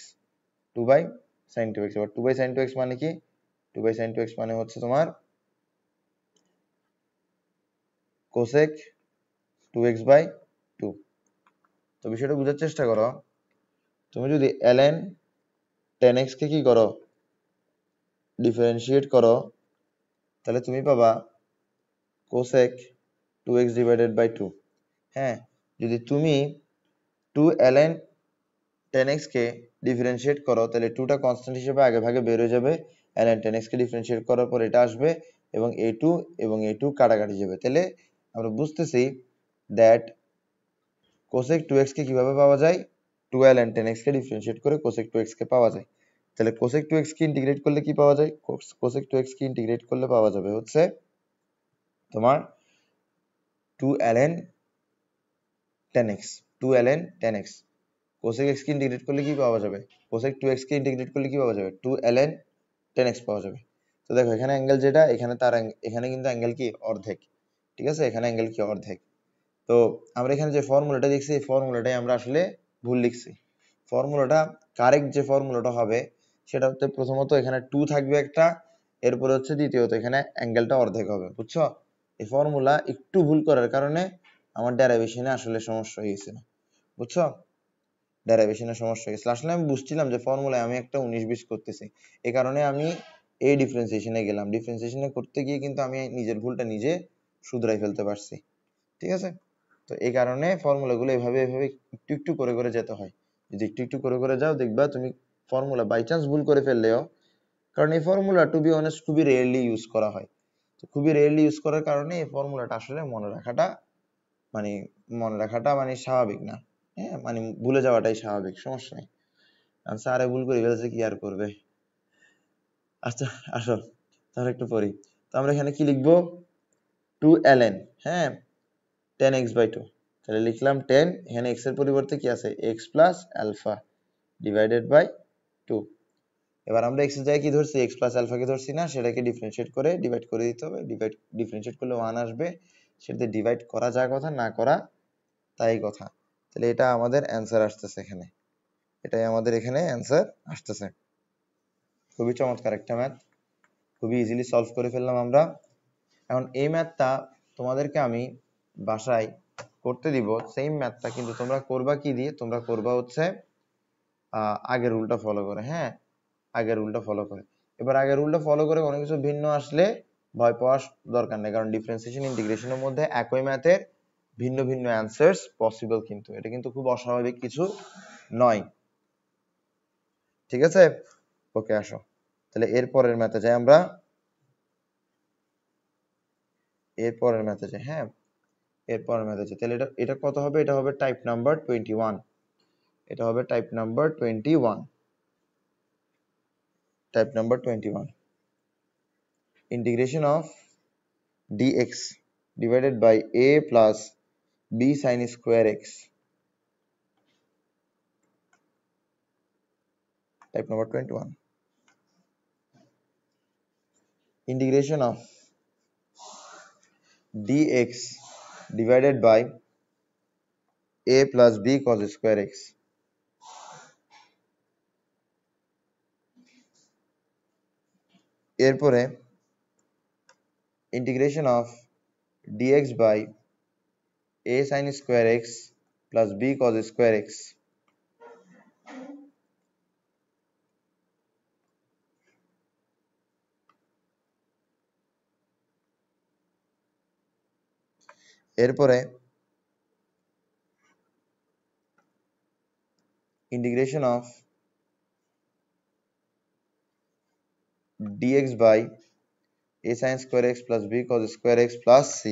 2/sin 2x। এবার 2/sin 2x মানে কি? 2/sin 2x মানে হচ্ছে তোমার cosec 2x/2। তো বিষয়টা বোঝার চেষ্টা করো। তুমি যদি ln 10x কে কি করো? ডিফারেন্সিয়েট করো, তাহলে তুমি পাবা cosec 2x/2। হ্যাঁ, যদি তুমি 2 ln 10x কে ডিফারেন্সিয়েট করো তাহলে 2 টা কনস্ট্যান্ট হিসেবে আগে ভাগে বের হয়ে যাবে। ln 10x কে ডিফারেন্সিয়েট করার পর এটা আসবে এবং a2 এবং a2 কাটাকাটি যাবে। তাহলে আমরা বুঝতেছি দ্যাট cosec 2x কে কিভাবে পাওয়া যায়? 2 ln 10x কে ডিফারেন্সিয়েট করে cosec 2x কে পাওয়া যায়। তাহলে cosec 2x কে ইন্টিগ্রেট করলে কি পাওয়া যায়? cosec 2x কে ইন্টিগ্রেট করলে পাওয়া যাবে হচ্ছে তোমার 2 ln 10x, 2 ln 10x। cosec x কে ইন্টিগ্রেট করলে কি পাওয়া যাবে? cosec 2x কে ইন্টিগ্রেট করলে কি পাওয়া যাবে? 2 ln 10x পাওয়া যাবে। তো দেখো এখানে অ্যাঙ্গেল যেটা, এখানে তার এখানে কিন্তু অ্যাঙ্গেল কি? অর্ধেক। ঠিক আছে, এখানে অ্যাঙ্গেল কি? অর্ধেক। তো আমরা এখানে যে ফর্মুলাটা দেখছি এই ফর্মুলাটাই আমরা আসলে ভুল লিখছি। ফর্মুলাটা কারেক্ট যে ফর্মুলাটা হবে সেটা হচ্ছে প্রথমত এখানে 2 থাকবে একটা, এরপর হচ্ছে দ্বিতীয়ত এখানে অ্যাঙ্গেলটা অর্ধেক হবে। বুঝছো? এই ফর্মুলা একটু ভুল করার কারণে আমার ডেরিভেশনে আসলে সমস্যা হয়ে গেছিল। বুঝছো? ডেরিভেশনের সমস্যা হয়ে গেছিল। আসলে আমি বুঝছিলাম যে ফর্মুলায় আমি একটা 19-20 করতেছি, এই কারণে আমি এই ডিফারেন্সিয়েশনে গেলাম। ডিফারেন্সিয়েশনে করতে গিয়ে কিন্তু আমি নিজের ভুলটা নিজে শুধরাই ফেলতে পারছি। ঠিক আছে? তো এই কারণে ফর্মুলাগুলো এভাবে এভাবে একটু একটু করে করে যেতে হয়। যদি একটু একটু করে করে যাও দেখবা তুমি ফর্মুলা বাই চান্স ভুল করে ফেললেও, কারণ এই ফর্মুলা টু বি অনেস্ট খুবই রেয়ারলি ইউজ করা হয়। তো খুবই রেয়ারলি ইউজ করার কারণে এই ফর্মুলাটা আসলে মানে মনে রাখাটা মানে স্বাভাবিক না। হ্যাঁ, মানে ভুলে যাওয়াটাই স্বাভাবিক, সমস্যা নেই। স্যারে ভুল করে ফেলছে, কি আর করবে। আচ্ছা, আসো তাহলে একটু পড়ি। তো আমরা এখানে কি লিখবো? 2 ln, হ্যাঁ, 10x/2। তাহলে লিখলাম 10, এখানে x এর পরিবর্তে কি আছে? x plus alpha divided by 2। এবার আমরা x এর জায়গায় কি ধরছি? x প্লাস আলফা কে ধরছি না, সেটাকে ডিফারেন্সিয়েট করে ডিভাইড করে দিতে হবে। ডিফারেন্সিয়েট করলে 1 আসবে, সেটাতে ডিভাইড করা যায় কথা, না করা তাই কথা। তাহলে এটা আমাদের অ্যান্সার আসতেছে এখানে, এটাই আমাদের এখানে অ্যান্সার আসতেছে। খুবই চমৎকার একটা ম্যাথ, খুবই ইজিলি সলভ করে ফেললাম আমরা। এখন এই ম্যাথটা তোমাদেরকে আমি বাসায় করতে দিব, সেম ম্যাথটা, কিন্তু তোমরা করবা কি দিয়ে? তোমরা করবা হচ্ছে আগের রুলটা ফলো করে। হ্যাঁ, আগের রুলটা ফলো করে। এবার আগের রুলটা ফলো করে কোনো কিছু ভিন্ন আসলে ভয় পাওয়ার দরকার নেই, কারণ ডিফারেন্সিয়েশন ইন্টিগ্রেশনের মধ্যে একই ম্যাথের ভিন্ন ভিন্ন অ্যান্সার্স পসিবল, কিন্তু এটা কিন্তু খুব অস্বাভাবিক কিছু নয়। ঠিক আছে, ওকে আসো তাহলে এরপরের ম্যাথে যাই আমরা, এরপরের ম্যাথে যাই। হ্যাঁ, এরপরের ম্যাথে যাই। তাহলে এটা এটা কত হবে? এটা হবে টাইপ নাম্বার 21, এটা হবে type number 21, type number 21। Integration of dx divided by a plus b sin square x, type number 21. Integration of dx divided by a plus b cos square x, এরপরে integration of dx by a sin square x plus b cos square x, এরপরে integration of dx by a sin square x plus b cos square x plus c।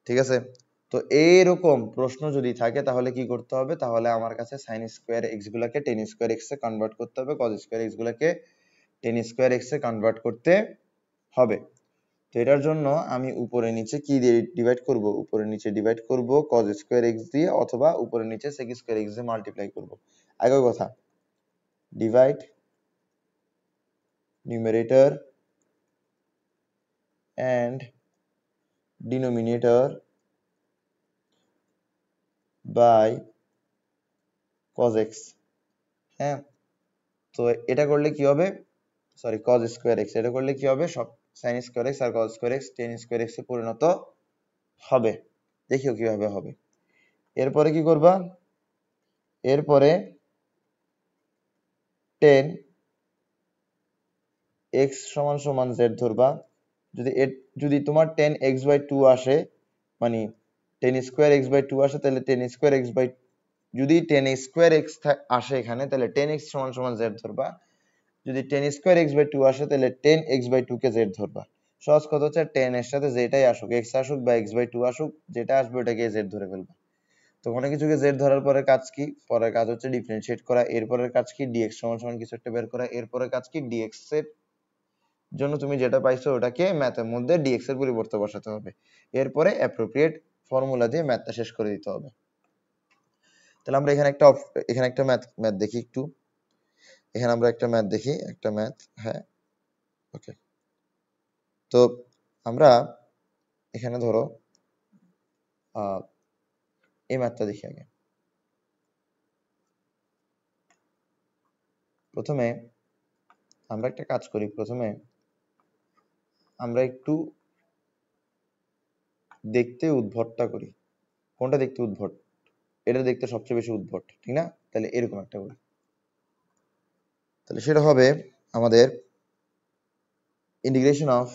ঠিক আছে, তো এইরকম প্রশ্ন যদি থাকে তাহলে কি করতে হবে? তাহলে আমার কাছে sin স্কয়ার x গুলাকে tan স্কয়ার x এ কনভার্ট করতে হবে, cos স্কয়ার x গুলাকে tan স্কয়ার x এ কনভার্ট করতে হবে। তো এটার জন্য আমি উপরে নিচে কি দিয়ে ডিভাইড করব? উপরে নিচে ডিভাইড করব cos স্কয়ার x দিয়ে, অথবা উপরে নিচে sec স্কয়ার x দিয়ে মাল্টিপ্লাই করব। একই কথা, divide numerator and denominator by cos x। হ্যাঁ, তো এটা করলে কি হবে? সরি, cos স্কয়ার x, এটা করলে কি হবে? সব sin স্কয়ার x আর cos square x tan square x এ পরিণত হবে। দেখিও কিভাবে হবে। এরপরে কি করবা? এরপরে tan x সমান সমান z ধরবা। যদি তোমার tan x বাই 2 আসে, মানে tan স্কয়ার x বাই 2 আসে, তাহলে tan স্কয়ার x বাই, যদি tan স্কয়ার x আসে এখানে, তাহলে tan x সমান সমান z ধরবা। যদি tan স্কয়ার x বাই 2 আসে, তাহলে tan x বাই 2 কে z ধরবা। সহজ কথা হচ্ছে tan এর সাথে যেটাই আসুক, x আসুক বা x বাই 2 আসুক, যেটা আসবে ওটাকে z ধরে ফেলবা। তো কোনো কিছুকে z ধরার পরে কাজ কি? পরের কাজ হচ্ছে ডিফারেন্সিয়েট করা। এরপরের কাজ কি? dx সমান সমান কিছু একটা বের করা। এরপরের কাজ কি? dx এর জন্য তুমি যেটা পাইছো ওটাকে ম্যাথের মধ্যে dx এর পরিবর্তে বসাতে হবে। এরপরে অ্যাপ্রোপ্রিয়েট ফর্মুলা দিয়ে ম্যাথটা শেষ করে দিতে হবে। তাহলে আমরা এখানে একটা ম্যাথ দেখি একটু। এখানে আমরা একটা ম্যাথ দেখি, একটা ম্যাথ। হ্যাঁ, ওকে। তো আমরা এখানে ধরো এই ম্যাথটা দেখি আগে। প্রথমে আমরা একটা কাজ করি, প্রথমে আমরা একটু দেখতে উদ্ভটটা করি। কোনটা দেখতে উদ্ভট? এটা দেখতে সবচেয়ে বেশি উদ্ভট, ঠিক না? তাহলে এরকম একটা করি। তাহলে সেটা হবে আমাদের integration of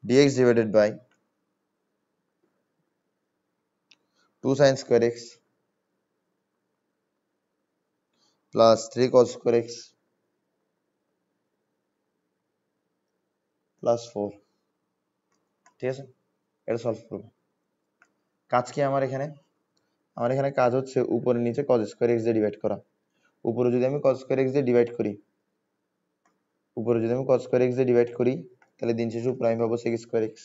dx divided by 2 sin square x plus 3 cos square x plus 4। ঠিক আছে, এটা সলভ করব। কাজ কি আমার এখানে? আমার এখানে কাজ হচ্ছে উপরে নিচে cos square x দিয়ে ডিভাইড করা। উপরে যদি আমি cos square x দিয়ে ডিভাইড করি, উপরে যদি আমি cos square x দিয়ে ডিভাইড করি, তাহলে দিন শেষে উপরে আমি পাবো sec square x।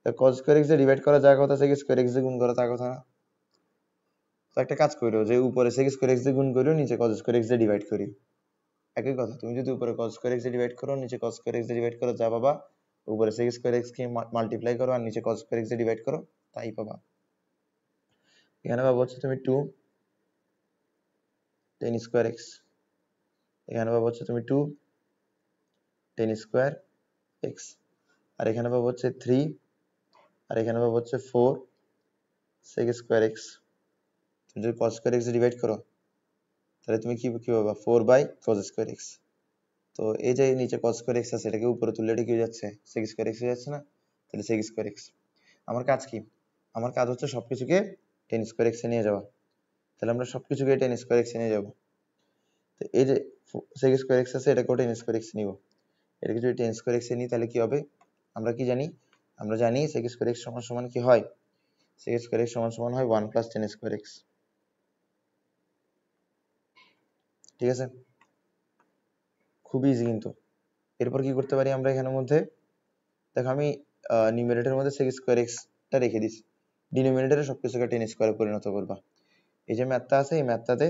তা cos square x দিয়ে ডিভাইড করা যার কথা, sec square x দিয়ে গুণ করা তার কথা না? তো একটা কাজ করি, যে উপরে sec square x দিয়ে গুণ করি, নিচে cos square x দিয়ে ডিভাইড করি। একই কথা, তুমি যদি উপরে cos square x দিয়ে ডিভাইড করো, নিচে cos square x দিয়ে ডিভাইড করো, যা পাবা উপরে sec square x কে মাল্টিপ্লাই করো আর নিচে cos square x দিয়ে ডিভাইড করো, তাই পাবা। এখানে পাবো হচ্ছে তুমি 2 tan square x, এখানে পাবো হচ্ছে তুমি 2 tan square x, আর এখানে পাবো হচ্ছে 3, আর এখানে পাবো হচ্ছে 4 sec square x। তুমি যদি cos স্কয়ার x ডিভাইড করো তাহলে তুমি কি পাবা 4/cos স্কয়ার x। তো এই যে নিচে cos স্কয়ার x আছে এটাকে উপরে তুললে এটা কি হয়ে যাচ্ছে sec স্কয়ার x হয়ে যাচ্ছে না, তাহলে sec স্কয়ার x। আমার কাজ কি, আমার কাজ হচ্ছে সবকিছুকে tan স্কয়ার x এ নিয়ে যাওয়া, তাহলে আমরা সবকিছুকে tan স্কয়ার x এ নিয়ে যাব। তো এই যে sec স্কয়ার x আছে এটাকে tan স্কয়ার x নিব, এটাকে যদি tan স্কয়ার x এ নিই তাহলে কি হবে, আমরা কি জানি, আমরা জানি sec স্কয়ার x সমান সমান কি হয়, sec স্কয়ার x সমান সমান হয় 1 + tan স্কয়ার x। ঠিক আছে, খুব ইজি কিন্তু। এরপর কি করতে পারি আমরা এখানের মধ্যে, দেখো আমি নিউমারেটরের মধ্যে sec স্কয়ার x টা রেখে দিছি, ডিনোমিনেটরে সবকিছুকে tan স্কয়ারে পরিণত করবা। এই যে ম্যাথটা আছে এই ম্যাথটাতে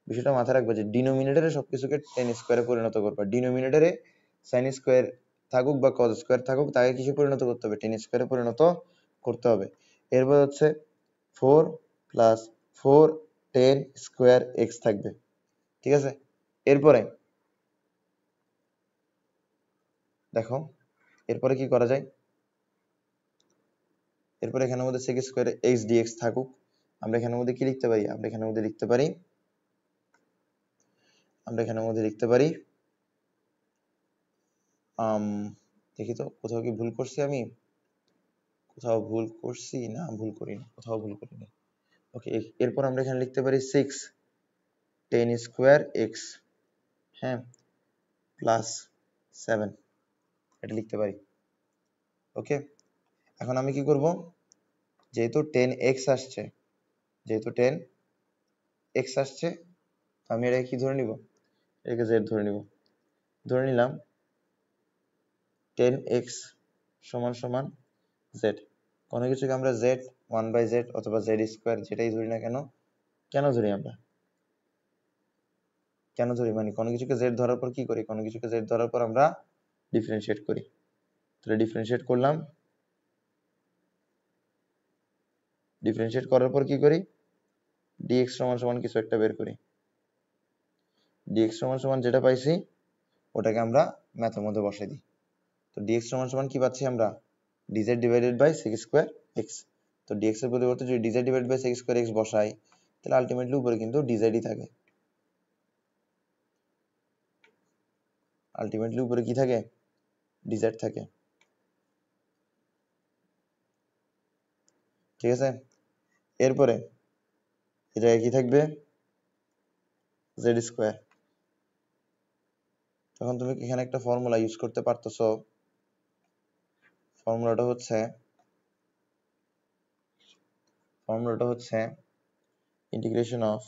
বিষয়টা মাথায় রাখবে যে ডিনোমিনেটরে সবকিছুকে tan স্কয়ারে পরিণত করবা। ডিনোমিনেটরে sin স্কয়ার থাকুক বা cos স্কয়ার থাকুক তাকে কিসে পরিণত করতে হবে, tan স্কয়ারে পরিণত করতে হবে। এরপর হচ্ছে 4 + 4 tan স্কয়ার x থাকবে। ঠিক আছে, এরপরে দেখো এরপরে কি করা যায়, এরপর এখানের মধ্যে sec স্কয়ার x dx থাকুক, আমরা এখানের মধ্যে কি লিখতে পারি, আমরা এখানের মধ্যে লিখতে পারি, আমরা এখানের মধ্যে লিখতে পারি দেখি তো কোথাও কি ভুল করছি আমি, কোথাও ভুল করছি না, ভুল করিনি, কোথাও ভুল করিনি। ওকে, এরপর আমরা এখানে লিখতে পারি 6 tan স্কয়ার x, হ্যাঁ, +7 এটা লিখতে পারি। ওকে, এখন আমি কি করব, যেহেতু tan x আসছে, যেহেতু tan x আসছে আমি এটাকে কি ধরে নিব, এটাকে z ধরে নিব। ধরে নিলাম tan x সমান সমান z, কোনো কিছুকে আমরা z 1/z অথবা z স্কয়ার যেটাই ধরি না কেন, কেন ধরি আমরা, কেন ধরি মানে কোনো কিছুকে z ধরার পর কি করি, কোনো কিছুকে z ধরার পর আমরা ডিফারেন্সিয়েট করি। তাহলে ডিফারেন্সিয়েট করলাম, ডিফারেন্সিয়েট করার পর কি করি, dx সমান সমান কিছু একটা বের করি, dx সমান সমান যেটা পাইছি ওটাকে আমরা ম্যাথের মধ্যে বসাই দিই। তো dx সমান সমান কি পাচ্ছি আমরা, dz divided by sec square x। তো dx এর পরিবর্তে যদি dz divided by sec square x বসাই তাহলে আলটিমেটলি উপরে কিন্তু dz ই থাকে, আলটিমেটলি উপরে কি থাকে, dz থাকে। ঠিক আছে, এরপরে এই জায়গায় কি থাকবে, z স্কয়ার। তখন তুমি এখানে একটা ফর্মুলা ইউজ করতে পারতেছো, ফর্মুলাটা হচ্ছে integration of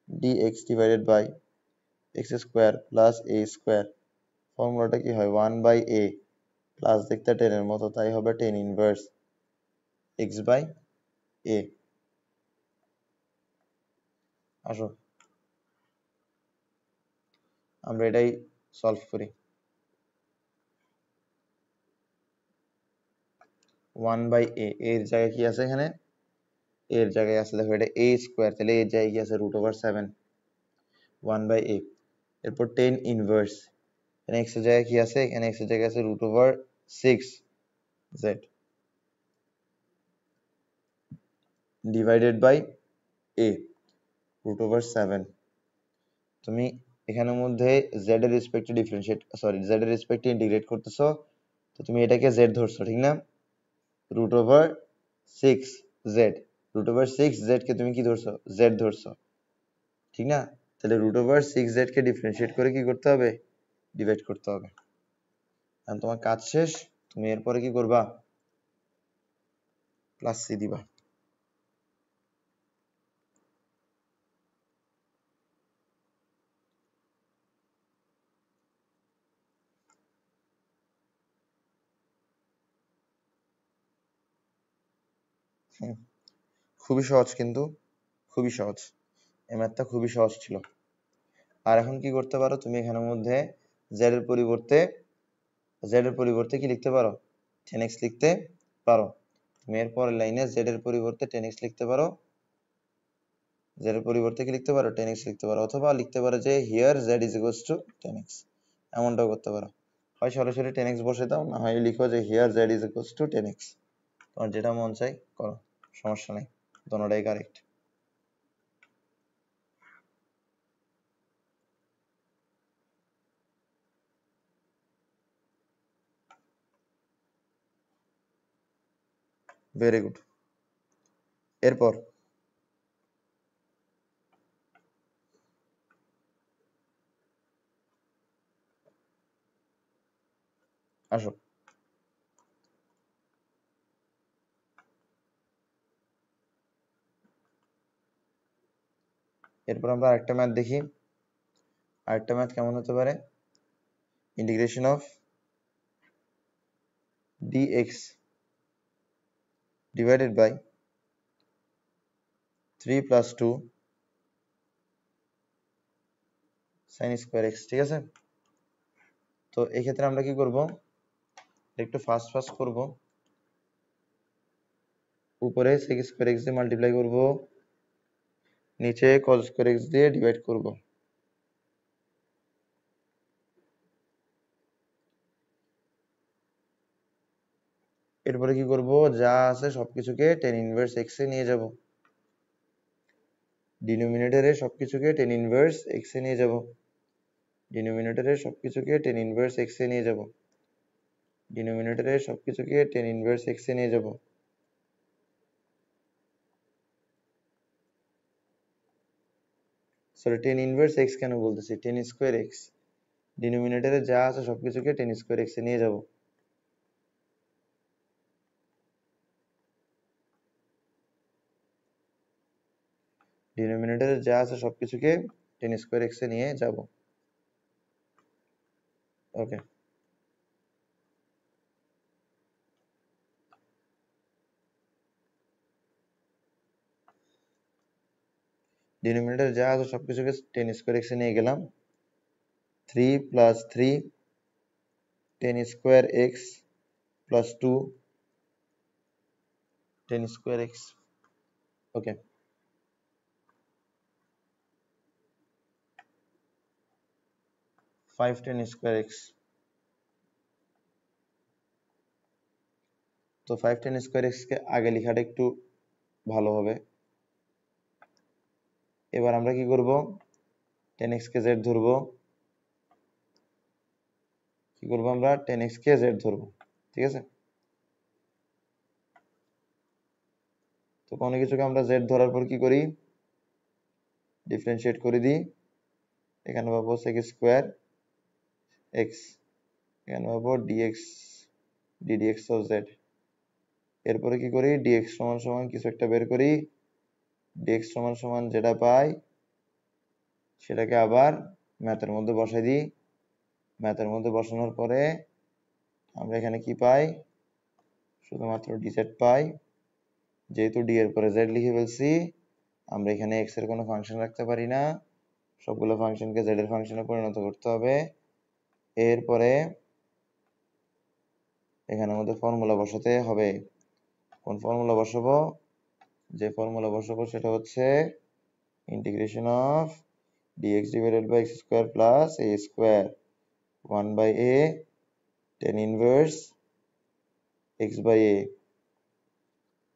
dx divided by x square plus a square. ফর্মুলাটা কি হয় 1/a প্লাস দেখতে tan এর মতো তাই হবে tan ইনভার্স x/a। আসো আমরা এটাই সলভ করি। 1/a এর জায়গায় কি আছে, এখানে এর জায়গায় আছে দেখো এটা a স্কয়ার, তাহলে এর জায়গায় কি আছে √7 1/a। এরপর tan ইনভার্স, এখানে x এর জায়গায় কি আছে, এখানে x এর জায়গায় আছে √6z ডিভাইডেড বাই a √7। তুমি এখানের মধ্যে z এর রেসপেক্টে ডিফারেন্সিয়েট, সরি z এর রেসপেক্টে ইন্টিগ্রেট করতেছো, তো তুমি এটাকে z ধরছো ঠিক না, √6z, √6z কে তুমি কি ধরছো, z ধরছো ঠিক না, তাহলে √6z কে ডিফারেন্সিয়েট করে কি করতে হবে, ডিভাইড করতে হবে। এখন তোমার কাজ শেষ, তুমি এরপরে কি করবা, +c দিবা। খুবই সহজ কিন্তু, খুবই সহজ, এই ম্যাথটা খুবই সহজ ছিল। আর এখন কি করতে পারো তুমি এখানের মধ্যে z এর পরিবর্তে কি লিখতে পারো, tan x লিখতে পারো। তুমি এর পরের লাইনে z এর পরিবর্তে tan x লিখতে পারো, z এর পরিবর্তে কি লিখতে পারো, tan x লিখতে পারো, অথবা লিখতে পারো যে here z is equals to tan x, এমনটাও করতে পারো। হয় সরাসরি tan x বসে দাও, না হয় লিখো যে here z is equals to tan x, তোমার যেটা মন চাই করো, সমস্যা নেই, দোনোটাই কারেক্ট। Very good. এরপর আসো, এরপর আমরা আরেকটা ম্যাথ দেখি। আরেকটা ম্যাথ কেমন হতে পারে? Integration of dx divided by 3 plus 2 sine square x. ঠিক আছে, তো এই ক্ষেত্রে আমরা কি করব, একটু ফাস্ট ফাস্ট করব। উপরে sec স্কোয়ার এক্স দিয়ে মাল্টিপ্লাই করব, নিচে cos স্কোয়ার এক্স দিয়ে ডিভাইড করব। এরপরে কি করব, যা আছে সবকিছুকে tan ইনভার্স x এ নিয়ে যাব। ডিনোমিনেটরে সবকিছুকে tan ইনভার্স x এ নিয়ে যাব। ডিনোমিনেটরে সবকিছুকে tan ইনভার্স x এ নিয়ে যাব। ডিনোমিনেটরে সবকিছুকে tan ইনভার্স x এ নিয়ে যাব। সরি, tan ইনভার্স x কেন বলতেছি, tan স্কয়ার x। ডিনোমিনেটরে যা আছে সবকিছুকে tan স্কয়ার x এ নিয়ে যাব। ডিনোমিনেটরে যা আছে সবকিছুকে tan স্কয়ার x এ নিয়ে যাব। ওকে, ডিনোমিনেটরে যা আছে সবকিছুকে tan স্কয়ার x এ নিয়ে গেলাম। 3 plus 3 tan square x plus 2 tan square x। ওকে, 5 tan স্কয়ার x। তো 5 tan স্কয়ার x কে আগে লেখাটা একটু ভালো হবে। এবার আমরা কি করব, tan x কে z ধরবো। কি করব, আমরা tan x কে z ধরবো। ঠিক আছে, তো কোনো কিছুকে আমরা z ধরার পর কি করি, ডিফারেন্সিয়েট করে দিই। এখানে পাবো sec স্কয়ার x, এখানে পাবো dx ddx of z। এরপরে কি করি, dx সমান সমান কিছু একটা বের করি। dx সমান সমান যেটা পাই সেটাকে আবার ম্যাথের মধ্যে বসাই দিই। ম্যাথের মধ্যে বসানোর পরে আমরা এখানে কি পাই, শুধুমাত্র dz পাই। যেহেতু d এর পরে z লিখে ফেলছি, আমরা এখানে x এর কোনো ফাংশন রাখতে পারি না, সবগুলো ফাংশনকে z এর ফাংশনে পরিণত করতে হবে। এরপরে এখানে আমাদের ফর্মুলা বসাতে হবে। কোন ফর্মুলা বসাবো, যে ফর্মুলা বসাবো সেটা হচ্ছে integration of dx divided by x square plus a square 1 by a tan inverse x by a।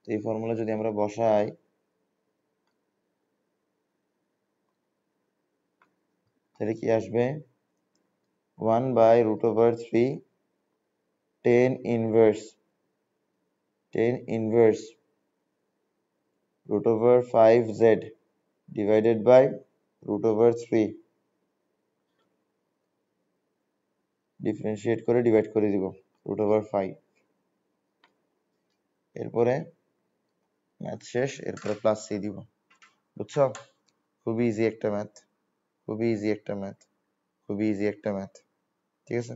এই ফর্মুলা যদি আমরা বসাই তাহলে কি আসবে, 1 by root over 3 tan inverse root over 5z divided by root over 3, differentiate করে divide করে দিব root over 5। এরপরে ম্যাথ শেষ, এরপরে প্লাস সি দিব। বুঝছো, খুবই ইজি একটা ম্যাথ, খুবই ইজি একটা ম্যাথ, খুবই ইজি একটা ম্যাথ। ঠিক আছে,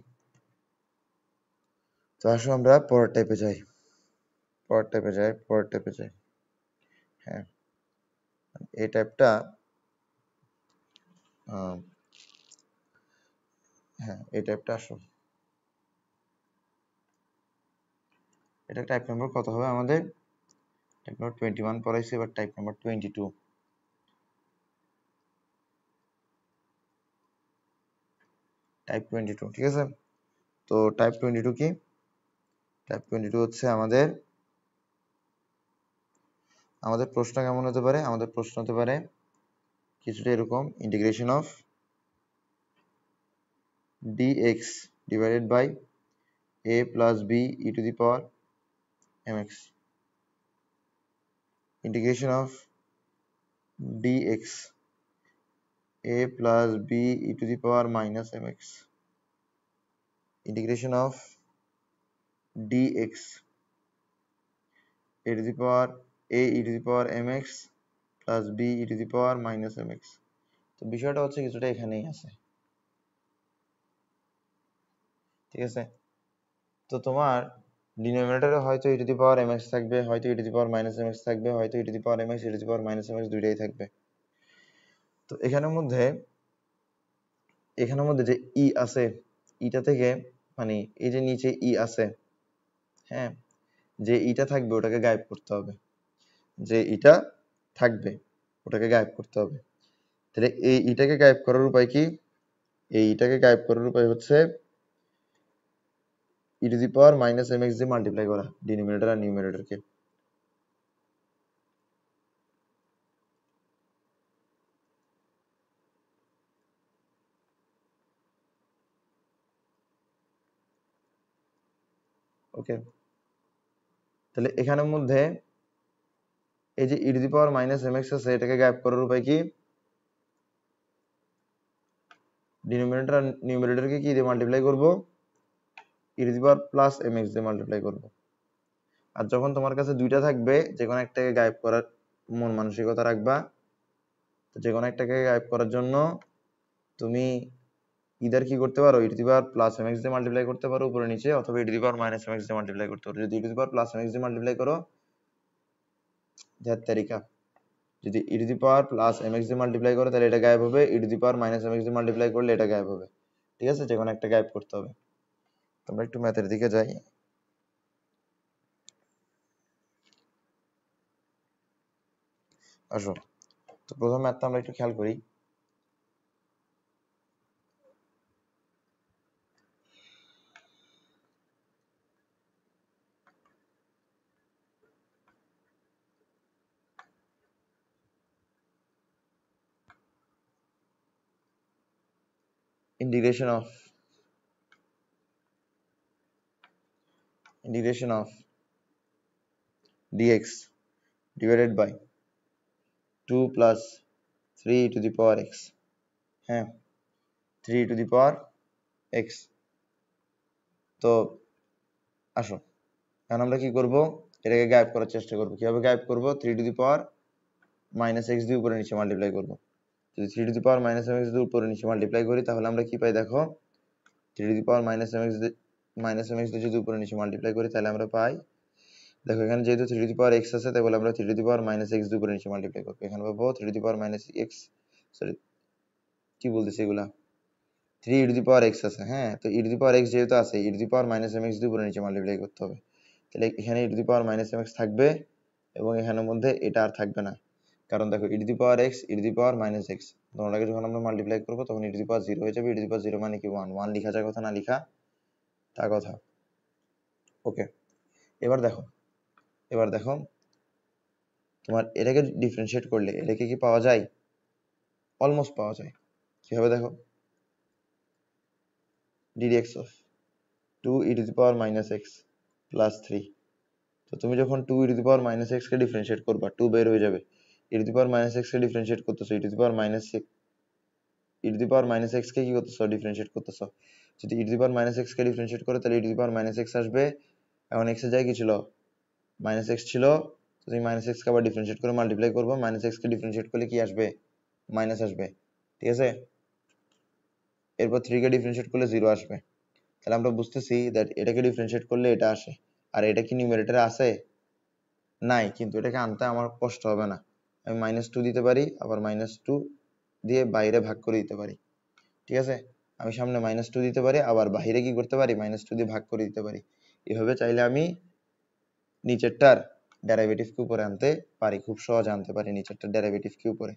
তো আসো আমরা পরের টাইপে যাই, পরের টাইপে যাই। হ্যাঁ, এই টাইপটা, হ্যাঁ এই টাইপটা আসো। এটা টাইপ নাম্বার কত হবে আমাদের, টাইপ নাম্বার 21 পড়াইছে, এবার টাইপ নাম্বার 22। টাইপ 22, ঠিক আছে। তো টাইপ 22 কি, টাইপ 22 হচ্ছে আমাদের প্রশ্ন কেমন হতে পারে, আমাদের প্রশ্ন হতে পারে কিছুটা এরকম, integration of dx divided by a plus b e to the power mx। integration of dx a plus b e to the power minus mx, integration of dx a to the power a e to the power mx plus b e to the power minus mx। তো বিষয়টা হচ্ছে কিছুটা এখানেই আছে, ঠিক আছে। তো তোমার ডিনোমিনেটরে হয়তো e to the power mx থাকবে, হয়তো e to the power minus mx থাকবে, হয়তো e to the power mx e to the power minus mx দুইটাই থাকবে। তো এখানের মধ্যে যে ই আছে, ইটা থেকে মানে এই যে নিচে ই আছে, হ্যাঁ, যে ইটা থাকবে ওটাকে গায়েব করতে হবে, যে ইটা থাকবে ওটাকে গায়েব করতে হবে। তাহলে এই ইটাকে গায়েব করার উপায় কি? এই ইটাকে গায়েব করার উপায় হচ্ছে e to the power minus mx দিয়ে মাল্টিপ্লাই করা ডিনোমিনেটর আর নিউমারেটরকে। ওকে, তাহলে এখানের মধ্যে এই যে e to the power minus mx আছে, এটাকে গায়েব করার উপায় কি? ডিনোমিনেটর আর নিউমারেটরকে কি দিয়ে মাল্টিপ্লাই করব? e to the power plus mx দিয়ে মাল্টিপ্লাই করব। আর যখন তোমার কাছে দুইটা থাকবে, যে কোনো একটাকে গায়েব করার মন মানসিকতা রাখবা। যে কোনো একটাকে গায়েব করার জন্য তুমি ইদার কি করতে পারো, e to the power plus mx দিয়ে মাল্টিপ্লাই করতে পারো উপরে নিচে, অথবা e to the power minus mx দিয়ে মাল্টিপ্লাই করতে পারো। যদি e to the power plus mx দিয়ে মাল্টিপ্লাই করো, ধ্যাত তারিকা, যদি e to the power plus mx দিয়ে মাল্টিপ্লাই করো তাহলে এটা গায়েব হবে, e to the power minus mx দিয়ে মাল্টিপ্লাই করলে এটা গায়েব হবে। ঠিক আছে, যে কোনো একটা গায়েব করতে হবে। তোমরা একটু ম্যাথের দিকে যাই, আসো। তো প্রথম ম্যাথটা আমরা একটু খেয়াল করি। integration of dx divided by 2 plus 3 to the power x, হ্যাঁ, 3 to the power x। তো আসো, এখন আমরা কি করব, এটাকে গায়েব করার চেষ্টা করব। কিভাবে গায়েব করব? 3 to the power minus x দিয়ে উপরে নিচে মাল্টিপ্লাই করব। যদি 3 to the power minus mx দিয়ে উপরে নিচে মাল্টিপ্লাই করি তাহলে আমরা কি পাই দেখো, 3 to the power minus mx দিয়ে যদি উপরে নিচে মাল্টিপ্লাই করি তাহলে আমরা পাই, দেখো এখানে যেহেতু 3 to the power x আছে তাই বলে আমরা 3 to the power minus x দিয়ে উপরে নিচে মাল্টিপ্লাই করব। এখানে পাবো 3 to the power minus x, sorry কি বলতেছি এগুলা, 3 e to the power x আছে, হ্যাঁ। তো e to the power x যেহেতু আছে, e to the power minus mx দিয়ে উপরে নিচে মাল্টিপ্লাই করতে হবে। তাহলে এখানে e to the power minus mx থাকবে এবং এখানের মধ্যে এটা আর থাকবে না, কারণ দেখো e to the power x e to the power minus x দুটোটাকে যখন আমরা মাল্টিপ্লাই করব তখন e to the power 0 হয়ে যাবে। e to the power 0 মানে কি 1, 1 লেখা যায় কথা না লেখা তা কথা। ওকে, এবার দেখো তোমার এটাকে ডিফারেন্সিয়েট করলে এটাকে কি পাওয়া যায়? অলমোস্ট পাওয়া যায়। কিভাবে দেখো, ddx of 2 e to the power minus x plus 3। তো তুমি যখন 2 e to the power minus x K differentiate করবা 2 বের হয়ে যাবে। e to the power minus x K differentiate করতেছো, e to the power minus x কে কি করতেছো, ডিফারেন্সিয়েট করতেছো। যদি e to the power minus x K differentiate করো তাহলে e to the power minus x আসবে। এখন x এর জায়গায় কি ছিল, মাইনাস x ছিল। তুমি মাইনাস x কে আবার ডিফারেন্সিয়েট করে মাল্টিপ্লাই করবো, মাইনাস x কে ডিফারেন্সিয়েট করলে কি আসবে, মাইনাস আসবে। ঠিক আছে, এরপর 3 কে ডিফারেন্সিয়েট করলে 0 আসবে। তাহলে আমরা বুঝতেছি দ্যাট এটাকে ডিফারেন্সিয়েট করলে এটা আসে। আর এটা কি নিউমারেটরে আছে? নাই, কিন্তু এটাকে আনতে আমার কষ্ট হবে না। আমি -2 দিতে পারি, আবার -2 দিয়ে বাইরে ভাগ করে দিতে পারি। ঠিক আছে, আমি সামনে -2 দিতে পারি, আবার বাইরে কি করতে পারি, -2 দিয়ে ভাগ করে দিতে পারি। এভাবে চাইলে আমি নিচেরটার ডেরিভেটিভ কে উপরে আনতে পারি, খুব সহজে আনতে পারি নিচেরটার ডেরিভেটিভ কে উপরে।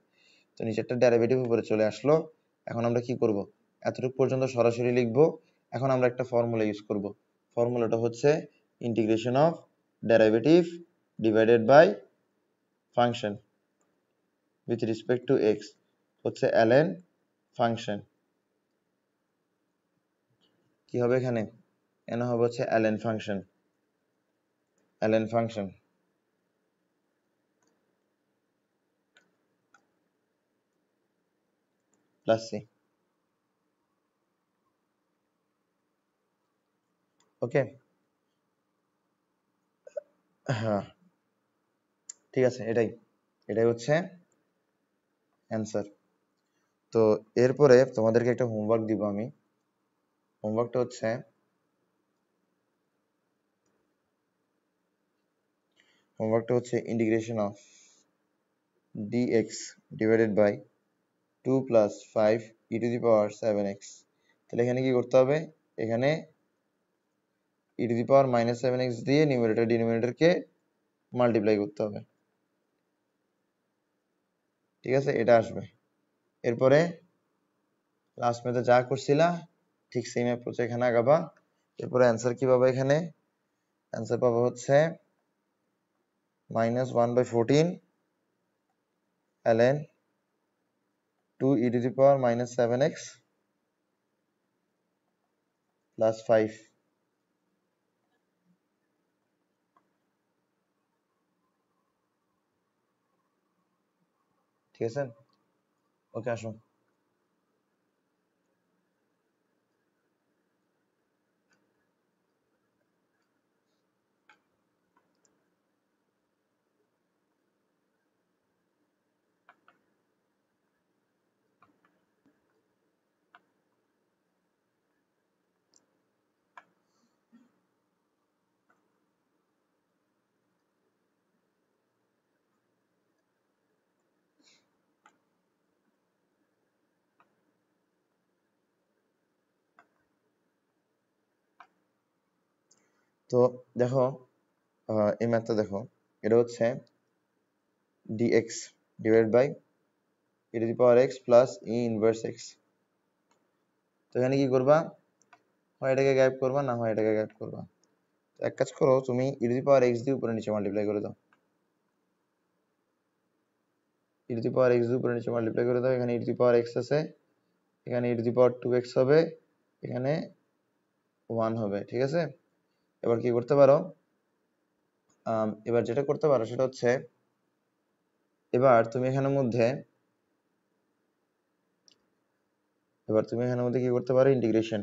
তো নিচেরটার ডেরিভেটিভ উপরে চলে আসলো। এখন আমরা কি করব, এতটুকু পর্যন্ত সরাসরি লিখবো। এখন আমরা একটা ফর্মুলা ইউজ করব। ফর্মুলাটা হচ্ছে integration of derivative divided by function with respect to x, হচ্ছে ln ফাংশন। কি হবে এখানে, এখানে হবে হচ্ছে ln function. Plus C. Okay, হ্যাঁ ঠিক আছে, এটাই হচ্ছে অ্যান্সার। তো এরপরে তোমাদেরকে একটা হোমওয়ার্ক দিব আমি। হোমওয়ার্কটা হচ্ছে integration of dx divided by 2 plus 5 e to the power 7x। তাহলে এখানে কি করতে হবে, এখানে e to the power minus 7x দিয়ে নিউমারেটর ডিনোমিনেটরকে মাল্টিপ্লাই করতে হবে। ঠিক আছে, এটা আসবে। এরপরে লাস্ট মেথে যা করছিলা ঠিক সেম অ্যাপ্রোচ এখানে আগাবা। এরপরে অ্যান্সার কি পাবা, এখানে অ্যান্সার পাবা হচ্ছে minus 1/14 ln 2 e to the power minus 7x plus 5। ঠিক আছে, ওকে আসো। তো দেখো, এই ম্যাথটা দেখো, এটা হচ্ছে dx divide by e to the power x plus e inverse x। তো এখানে কি করবা, হয় এটাকে গায়েব করবা, না হয় এটাকে গায়েব করবা। তো এক কাজ করো, তুমি e to the power x দিয়ে উপরে নিচে মাল্টিপ্লাই করে দাও। e to the power x দিয়ে উপরে নিচে মাল্টিপ্লাই করে দাও। এখানে e to the power x আছে, এখানে e to the power 2x হবে, এখানে 1 হবে। ঠিক আছে, এবার কি করতে পারো, এবার যেটা করতে পারো সেটা হচ্ছে, এবার তুমি এখানের মধ্যে কি করতে পারো, ইন্টিগ্রেশন,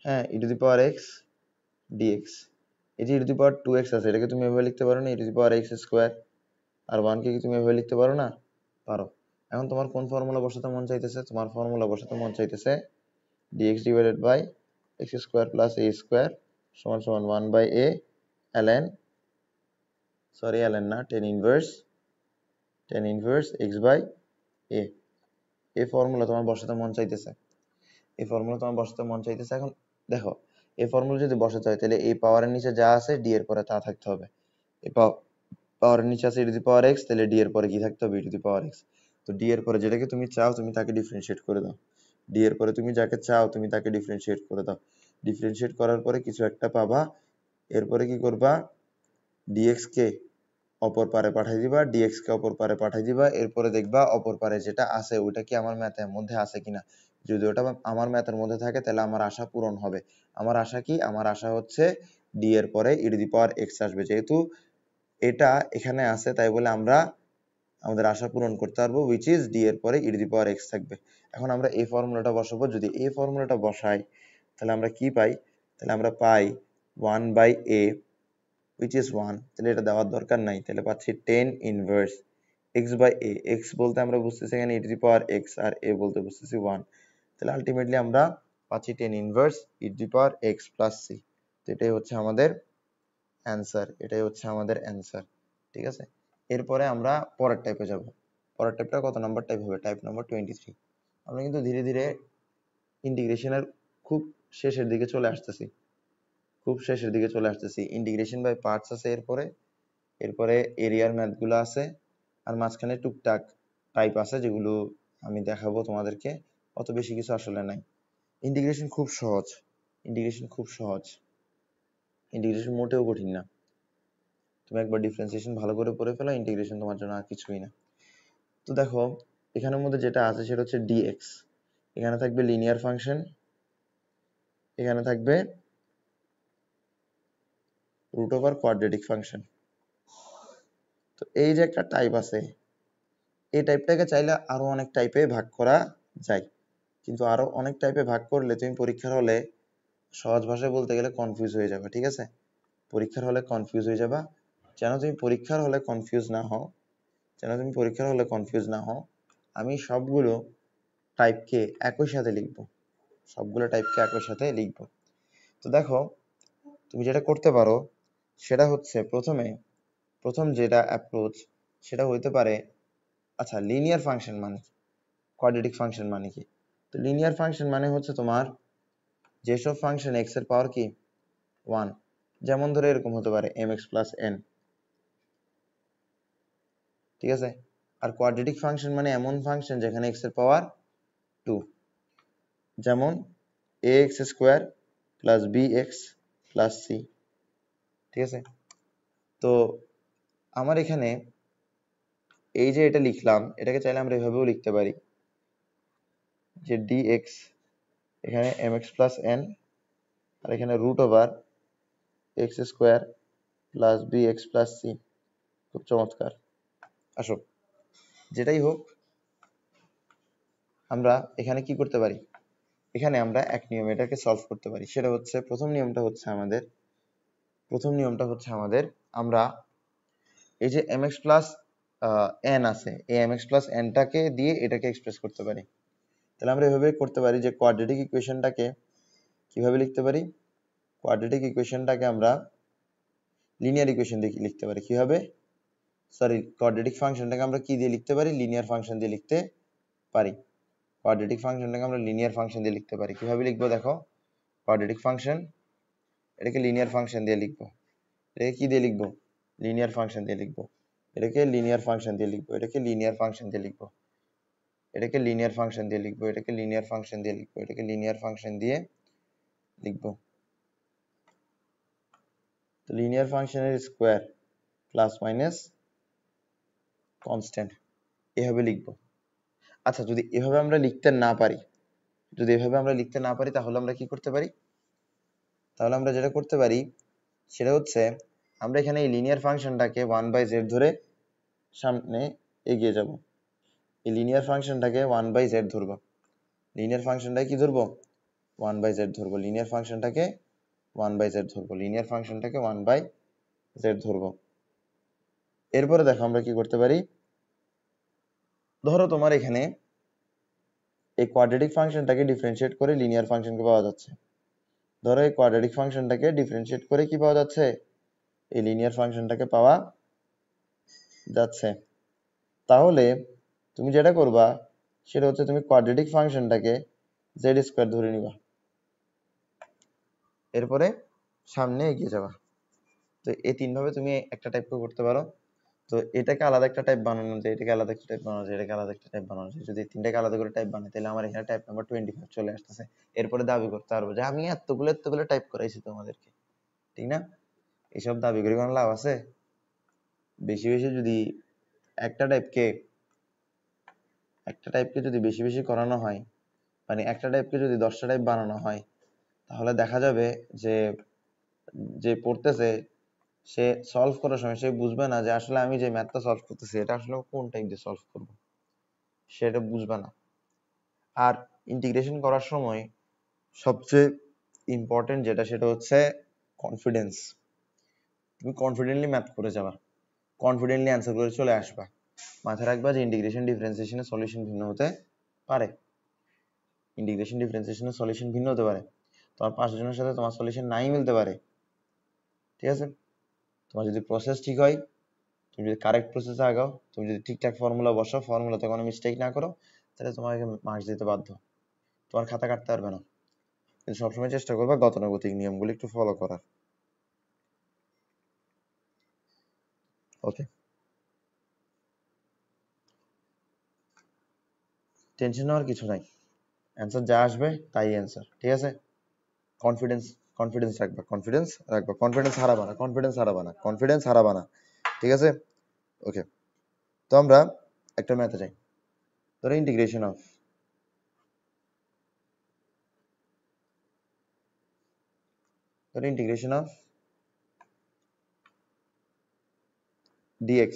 হ্যাঁ e to the power x dx। এই যে e to the power 2x আছে, এটাকে তুমি এভাবে লিখতে পারো না, e to the power x square. আর 1 কে কি তুমি এভাবে লিখতে পারো না, পারো। এখন তোমার কোন ফর্মুলা বসাতে মন চাইতেছে, তোমার ফর্মুলা বসাতে মন চাইতেছে dx divided by x square plus a square সমান সমান 1 by a ln, sorry ln না, tan inverse x by a। এই ফর্মুলা তোমার বসাতে মন চাইতেছে, এখন দেখো, এই ফর্মুলা যদি বসাতে হয় তাহলে এই পাওয়ারের নিচে যা আছে ডি এর পরে তা থাকতে হবে। এই পাওয়ারের নিচে আছে e to the power x, তাহলে ডি এর পরে কি থাকতে হবে, e to the power x। তো ডি এর পরে যেটাকে তুমি চাও তুমি তাকে ডিফারেন্সিয়েট করে দাও। ডি এর পরে তুমি যাকে চাও তুমি তাকে ডিফারেন্সিয়েট করে দাও। ডিফারেন্সিয়েট করার পরে কিছু একটা পাবা। এরপরে কি করবা, dx কে অপর পারে পাঠাই দিবা, dx কে অপর পারে পাঠাই দিবা। এরপরে দেখবা অপর পারে যেটা আছে ওটা কি আমার ম্যাথের মধ্যে আছে কিনা। যদি ওটা আমার ম্যাথের মধ্যে থাকে তাহলে আমার আশা পূরণ হবে। আমার আশা কি, আমার আশা হচ্ছে ডি এর পরে e to the power x আসবে। যেহেতু এটা এখানে আছে তাই বলে আমরা আমাদের আশা পূরণ করতে পারবো, which is d এর পরে e to the power x থাকবে। এখন আমরা এই ফর্মুলাটা বসাবো, যদি এই ফর্মুলাটা বসাই তাহলে আমরা কি পাই, তাহলে আমরা পাই 1 বাই a which is 1, তাহলে এটা দেওয়ার দরকার নাই, তাহলে পাচ্ছি tan inverse x by a। x বলতে আমরা বুঝতেছি এখানে e to the power x, আর a বলতে বুঝতেছি 1। তাহলে আলটিমেটলি আমরা পাচ্ছি tan inverse e to the power x plus c। তো এটাই হচ্ছে আমাদের অ্যান্সার। ঠিক আছে, এরপরে আমরা পরের টাইপে যাব। পরের টাইপটা কত নাম্বার টাইপ হবে, টাইপ নাম্বার 23। আমরা কিন্তু ধীরে ধীরে ইন্টিগ্রেশনের খুব শেষের দিকে চলে আসতেছি। ইন্টিগ্রেশন বাই পার্টস আছে, এরপরে এরিয়ার ম্যাথগুলো আছে, আর মাঝখানে টুকটাক টাইপ আছে যেগুলো আমি দেখাবো তোমাদেরকে। অত বেশি কিছু আসলে নাই। ইন্টিগ্রেশন খুব সহজ, ইন্টিগ্রেশন মোটেও কঠিন না। তুমি একবার ডিফারেন্সিয়েশন ভালো করে পড়ে ফেলো, ইন্টিগ্রেশন তোমার জন্য আর কিছুই না। তো দেখো, এখানের মধ্যে যেটা আছে সেটা হচ্ছে dx, এখানে থাকবে লিনিয়ার ফাংশন, এখানে থাকবে রুট ওভার কোয়াড্রেটিক ফাংশন। তো এই যে একটা টাইপ আছে, এই টাইপটাকে চাইলে আরো অনেক টাইপে ভাগ করা যাই, কিন্তু আরো অনেক টাইপে ভাগ করলে তুমি পরীক্ষার হলে সহজ ভাষায় বলতে গেলে কনফিউজ হয়ে যাবে। ঠিক আছে, পরীক্ষার হলে কনফিউজ হয়ে যাবা। যেন তুমি পরীক্ষার হলে কনফিউজ না হও, আমি সবগুলো টাইপকে একই সাথে লিখবো, তো দেখো, তুমি যেটা করতে পারো সেটা হচ্ছে প্রথম যেটা অ্যাপ্রোচ সেটা হইতে পারে, আচ্ছা লিনিয়ার ফাংশন মানে কোয়াড্রেটিক ফাংশন মানে কি? তো লিনিয়ার ফাংশন মানে হচ্ছে তোমার যেসব ফাংশন এক্স এর পাওয়ার কি 1, যেমন ধরে এরকম হতে পারে mx প্লাস n, ঠিক আছে। আর কোয়াড্রেটিক ফাংশন মানে এমন ফাংশন যেখানে x এর পাওয়ার 2, যেমন ax square plus bx plus c, ঠিক আছে। তো আমার এখানে এই যে এটা লিখলাম, এটাকে চাইলে আমরা এভাবেও লিখতে পারি যে dx এখানে mx প্লাস n আর এখানে root over x square plus bx plus c। খুব চমৎকার। আসো, যেটাই হোক, আমরা এখানে কি করতে পারি, এখানে আমরা এক নিয়মে এটাকে সলভ করতে পারি। সেটা হচ্ছে প্রথম নিয়মটা হচ্ছে আমাদের আমরা এই যে mx প্লাস n আছে, এই mx প্লাস n টাকে দিয়ে এটাকে এক্সপ্রেস করতে পারি। তাহলে আমরা এভাবে করতে পারি যে কোয়াড্রেটিক ইকুয়েশনটাকে কিভাবে লিখতে পারি, কোয়াড্রেটিক ইকুয়েশনটাকে আমরা লিনিয়ার ইকুয়েশন দিয়ে লিখতে পারি। কিভাবে, সরি, কোয়াড্রেটিক ফাংশনটাকে আমরা কি দিয়ে লিখতে পারি, লিনিয়ার ফাংশন দিয়ে লিখতে পারি। কোয়াড্রেটিক ফাংশনটাকে আমরা লিনিয়ার ফাংশন দিয়ে লিখতে পারি। কিভাবে লিখবো দেখো, কোয়াড্রেটিক ফাংশন, এটাকে লিনিয়ার ফাংশন দিয়ে লিখবো, এটাকে কি দিয়ে লিখবো, লিনিয়ার ফাংশন দিয়ে লিখবো, এটাকে লিনিয়ার ফাংশন দিয়ে লিখবো, এটাকে লিনিয়ার ফাংশন দিয়ে লিখবো, এটাকে লিনিয়ার ফাংশন দিয়ে লিখবো, এটাকে লিনিয়ার ফাংশন দিয়ে লিখবো, এটাকে লিনিয়ার ফাংশন দিয়ে লিখবো। তো লিনিয়ার ফাংশনের স্কোয়ার প্লাস মাইনাস কনস্ট্যান্ট, এভাবে লিখবো। আচ্ছা, যদি এভাবে আমরা লিখতে না পারি, তাহলে আমরা কি করতে পারি, তাহলে আমরা যেটা করতে পারি সেটা হচ্ছে আমরা এখানে এই লিনিয়ার ফাংশনটাকে 1/z ধরে সামনে এগিয়ে যাব। এই লিনিয়ার ফাংশনটাকে 1/z ধরবো, লিনিয়ার ফাংশনটাকে কি ধরবো, 1/z ধরবো, লিনিয়ার ফাংশনটাকে 1/z ধরবো, লিনিয়ার ফাংশনটাকে 1/z ধরবো। এরপরে দেখো আমরা কি করতে পারি, ধরো তোমার এখানে এই কোয়াড্রেটিক ফাংশনটাকে ডিফারেন্সিয়েট করে লিনিয়ার ফাংশনকে পাওয়া যাচ্ছে, ধরো এই কোয়াড্রেটিক ফাংশনটাকে ডিফারেন্সিয়েট করে কি পাওয়া যাচ্ছে, এই লিনিয়ার ফাংশনটাকে পাওয়া যাচ্ছে। তাহলে তুমি যেটা করবা সেটা হচ্ছে তুমি কোয়াড্রেটিক ফাংশনটাকে জেড স্কোয়ার ধরে নিবা, এরপরে সামনে এগিয়ে যাবা। তো এই তিন ভাবে তুমি একটা টাইপ করতে পারো। তো এটাকে আলাদা একটা টাইপ বানানো যায়, এটাকে আলাদা একটা টাইপ বানানো যায়, এটাকে আলাদা একটা টাইপ বানানো যায়। যদি তিনটাকে আলাদা করে টাইপ বানাই তাহলে আমার এখানে টাইপ নাম্বার 25 চলে আসতেছে। এরপরে দাবি করতে পারবো যে আমি এতগুলো টাইপ করাইছি তোমাদেরকে, ঠিক না? এইসব দাবি করে কোনো লাভ আছে? বেশি বেশি যদি একটা টাইপকে যদি বেশি বেশি করানো হয়, মানে একটা টাইপকে যদি 10টা টাইপ বানানো হয়, তাহলে দেখা যাবে যে যে পড়তেছে সে সলভ করার সময় সে বুঝবে না যে আসলে আমি যে ম্যাথটা সলভ করতেছি এটা আসলে কোন টাইপ দিয়ে সলভ করব, সেটা বুঝবে না। আর ইন্টিগ্রেশন করার সময় সবচেয়ে ইম্পর্টেন্ট যেটা সেটা হচ্ছে কনফিডেন্স। তুমি কনফিডেন্টলি ম্যাথ করে যাবা, কনফিডেন্টলি অ্যান্সার করে চলে আসবা। মাথায় রাখবা যে ইন্টিগ্রেশন ডিফারেন্সিয়েশনের সলিউশন ভিন্ন হতে পারে, তোমার 5 জনের সাথে তোমার সলিউশন নাই মিলতে পারে, ঠিক আছে। তোমার যদি প্রসেস ঠিক হয়, তুমি যদি কারেক্ট প্রসেসে আগাও, তুমি যদি ঠিকঠাক ফর্মুলা বসাও, ফর্মুলাতে কোনো মিস্টেক না করো, তাহলে তোমাকে মার্কস দিতে বাধ্য, তোমার খাতা কাটতে পারবে না। কিন্তু সবসময় চেষ্টা করবা গতানুগতিক নিয়মগুলো একটু ফলো করার। ওকে, টেনশন নেওয়ার কিছু নাই, অ্যান্সার যা আসবে তাই অ্যান্সার, ঠিক আছে। কনফিডেন্স রাখবা, কনফিডেন্স হারাবা না, ঠিক আছে। ওকে, তো আমরা একটা ম্যাথে যাই। ধরো integration of dx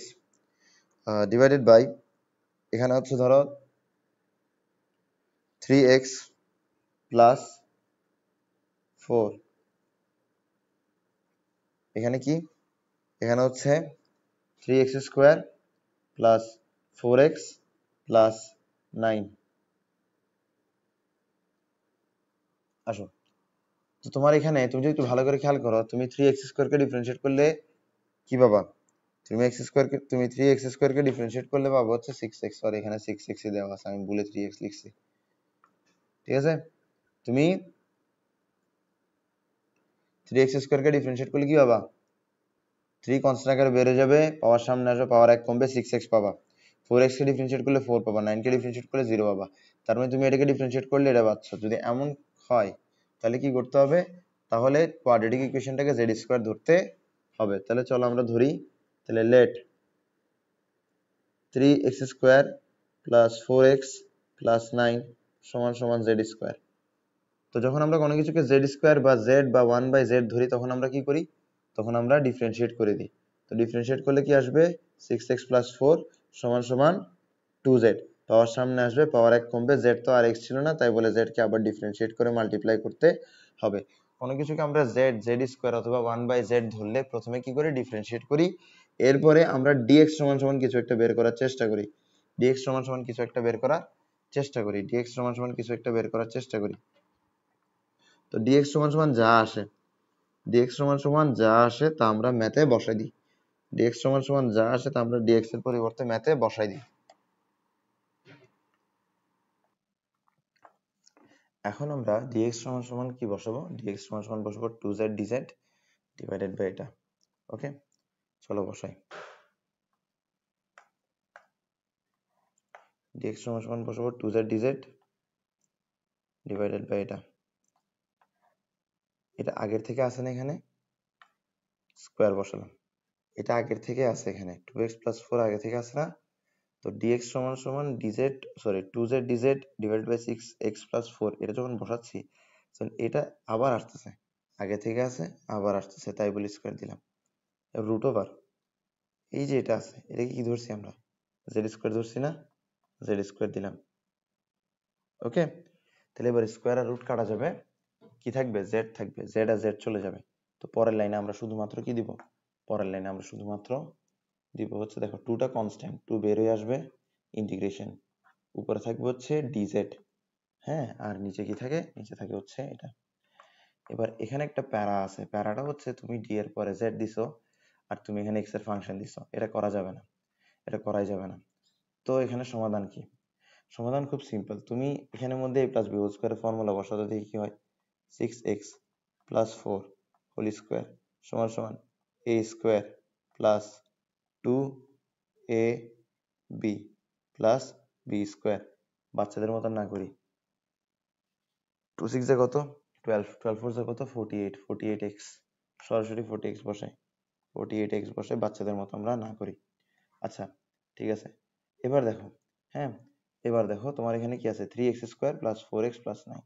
divided by, এখানে হচ্ছে ধরো 3x প্লাস 4, এখানে কি, এখানে হচ্ছে 3x square plus 4x plus 9। আসো, তো তোমার এখানে তুমি যদি একটু ভালো করে খেয়াল করো, তুমি 3x স্কোয়ারকে ডিফারেন্সিয়েট করলে কি পাবা? তুমি 3x স্কোয়ারকে ডিফারেন্সিয়েট করলে পাবো হচ্ছে 6x। সরি, এখানে 6x ই দেওয়া আছে, আমি ভুলে 3x লিখছি। ঠিক আছে, তুমি 3x স্কোয়ারকে ডিফারেন্সিয়েট করলে কি পাবা? 3 কনস্ট্যান্ট আকারে বেড়ে যাবে, পাওয়ার সামনে আসবে, পাওয়ার 1 কমবে, 6x পাবা। 4x কে ডিফারেন্সিয়েট করলে 4 পাবা, 9 কে ডিফারেন্সিয়েট করলে 0 পাবা। তার মানে তুমি এটাকে ডিফারেন্সিয়েট করলে এটা পাচ্ছ। যদি এমন হয় তাহলে কি করতে হবে? তাহলে কোয়াড্রেটিক ইকুয়েশনটাকে z স্কয়ার ধরতে হবে। তাহলে চলো আমরা ধরি। তাহলে late 3x square plus 4x plus 9 সমান সমান z স্কয়ার। তো যখন আমরা কোনো কিছুকে z স্কয়ার বা z বা 1/z ধরি, তখন আমরা কি করি? তখন আমরা ডিফারেন্সিয়েট করে দিই। তো ডিফারেন্সিয়েট করলে কি আসবে? 6x প্লাস 4 সমান সমান 2z। পাওয়ার সামনে আসবে, পাওয়ার 1 কমবে, z তো আর x ছিল না, তাই বলে z কে আবার ডিফারেন্সিয়েট করে মাল্টিপ্লাই করতে হবে। কোনো কিছুকে আমরা z স্কয়ার অথবা 1/z ধরলে প্রথমে কি করি? ডিফারেন্সিয়েট করি। এরপরে আমরা dx সমান সমান কিছু একটা বের করার চেষ্টা করি। dx সমান সমান কিছু একটা বের করার চেষ্টা করি। dx সমান সমান কিছু একটা বের করার চেষ্টা করি। তো dx সমান সমান যা আসে, dx সমান সমান যা আসে তা আমরা ম্যাথে বসাই দিই। dx সমান সমান যা আসে তা আমরা dx এর পরিবর্তে ম্যাথে বসাই দিই। এখন আমরা dx সমান সমান কি বসাবো? dx সমান সমান বসাবো 2z dz ডিভাইডেড বাই এটা। ওকে, চলো বসাই। dx সমান সমান বসাবো 2z dz ডিভাইডেড বাই এটা। এটা আগের থেকে আছে না, এখানে স্কয়ার বসালাম। এটা আগের থেকে আছে, এখানে 2x প্লাস 4 আগে থেকে আছে না? তো dx সমান সমান dz, sorry 2z dz divided by 6x plus 4, এটা যখন বসাচ্ছি তখন এটা আবার আসতেছে, আগে থেকে আছে আবার আসতেছে, তাই বলে স্কয়ার দিলাম। রুট ওভার এই যে এটা আছে, এটাকে কি ধরছি আমরা? z স্কয়ার ধরছি না? z স্কয়ার দিলাম। ওকে, তাহলে এবার স্কয়ার আর রুট কাটা যাবে, কি থাকবে? z থাকবে, z আর z চলে যাবে। তো পরের লাইনে আমরা শুধুমাত্র কি দিব? পরের লাইনে আমরা শুধুমাত্র দিব হচ্ছে, দেখো 2 টা কনস্ট্যান্ট, 2 বের হয়ে আসবে, ইন্টিগ্রেশন, উপরে থাকবে হচ্ছে dz। হ্যাঁ, আর নিচে কি থাকে? নিচে থাকে হচ্ছে এটা। এবার এখানে একটা প্যারা আছে, প্যারাটা হচ্ছে তুমি d এর পরে z দিছো আর তুমি এখানে x এর ফাংশন দিছো, এটা করা যাবে না, এটা করাই যাবে না। তো এখানে সমাধান কি? সমাধান খুব সিম্পল, তুমি এখানের মধ্যে a প্লাস b হোল স্কয়ারের ফর্মুলা বসাতে, দেখি কি হয়। 6x প্লাস 4 হোল স্কয়ার সমান সমান a square plus 2ab plus b square. বাচ্চাদের মতন না করি। 2 6 এ কত? 12, 12 4 কত? 48, 48x সরাসরি 40x বসাই, 48x বসে, বাচ্চাদের মতো আমরা না করি। আচ্ছা, ঠিক আছে, এবার দেখো। হ্যাঁ, এবার দেখো তোমার এখানে কি আছে? 3x square plus 4x plus 9,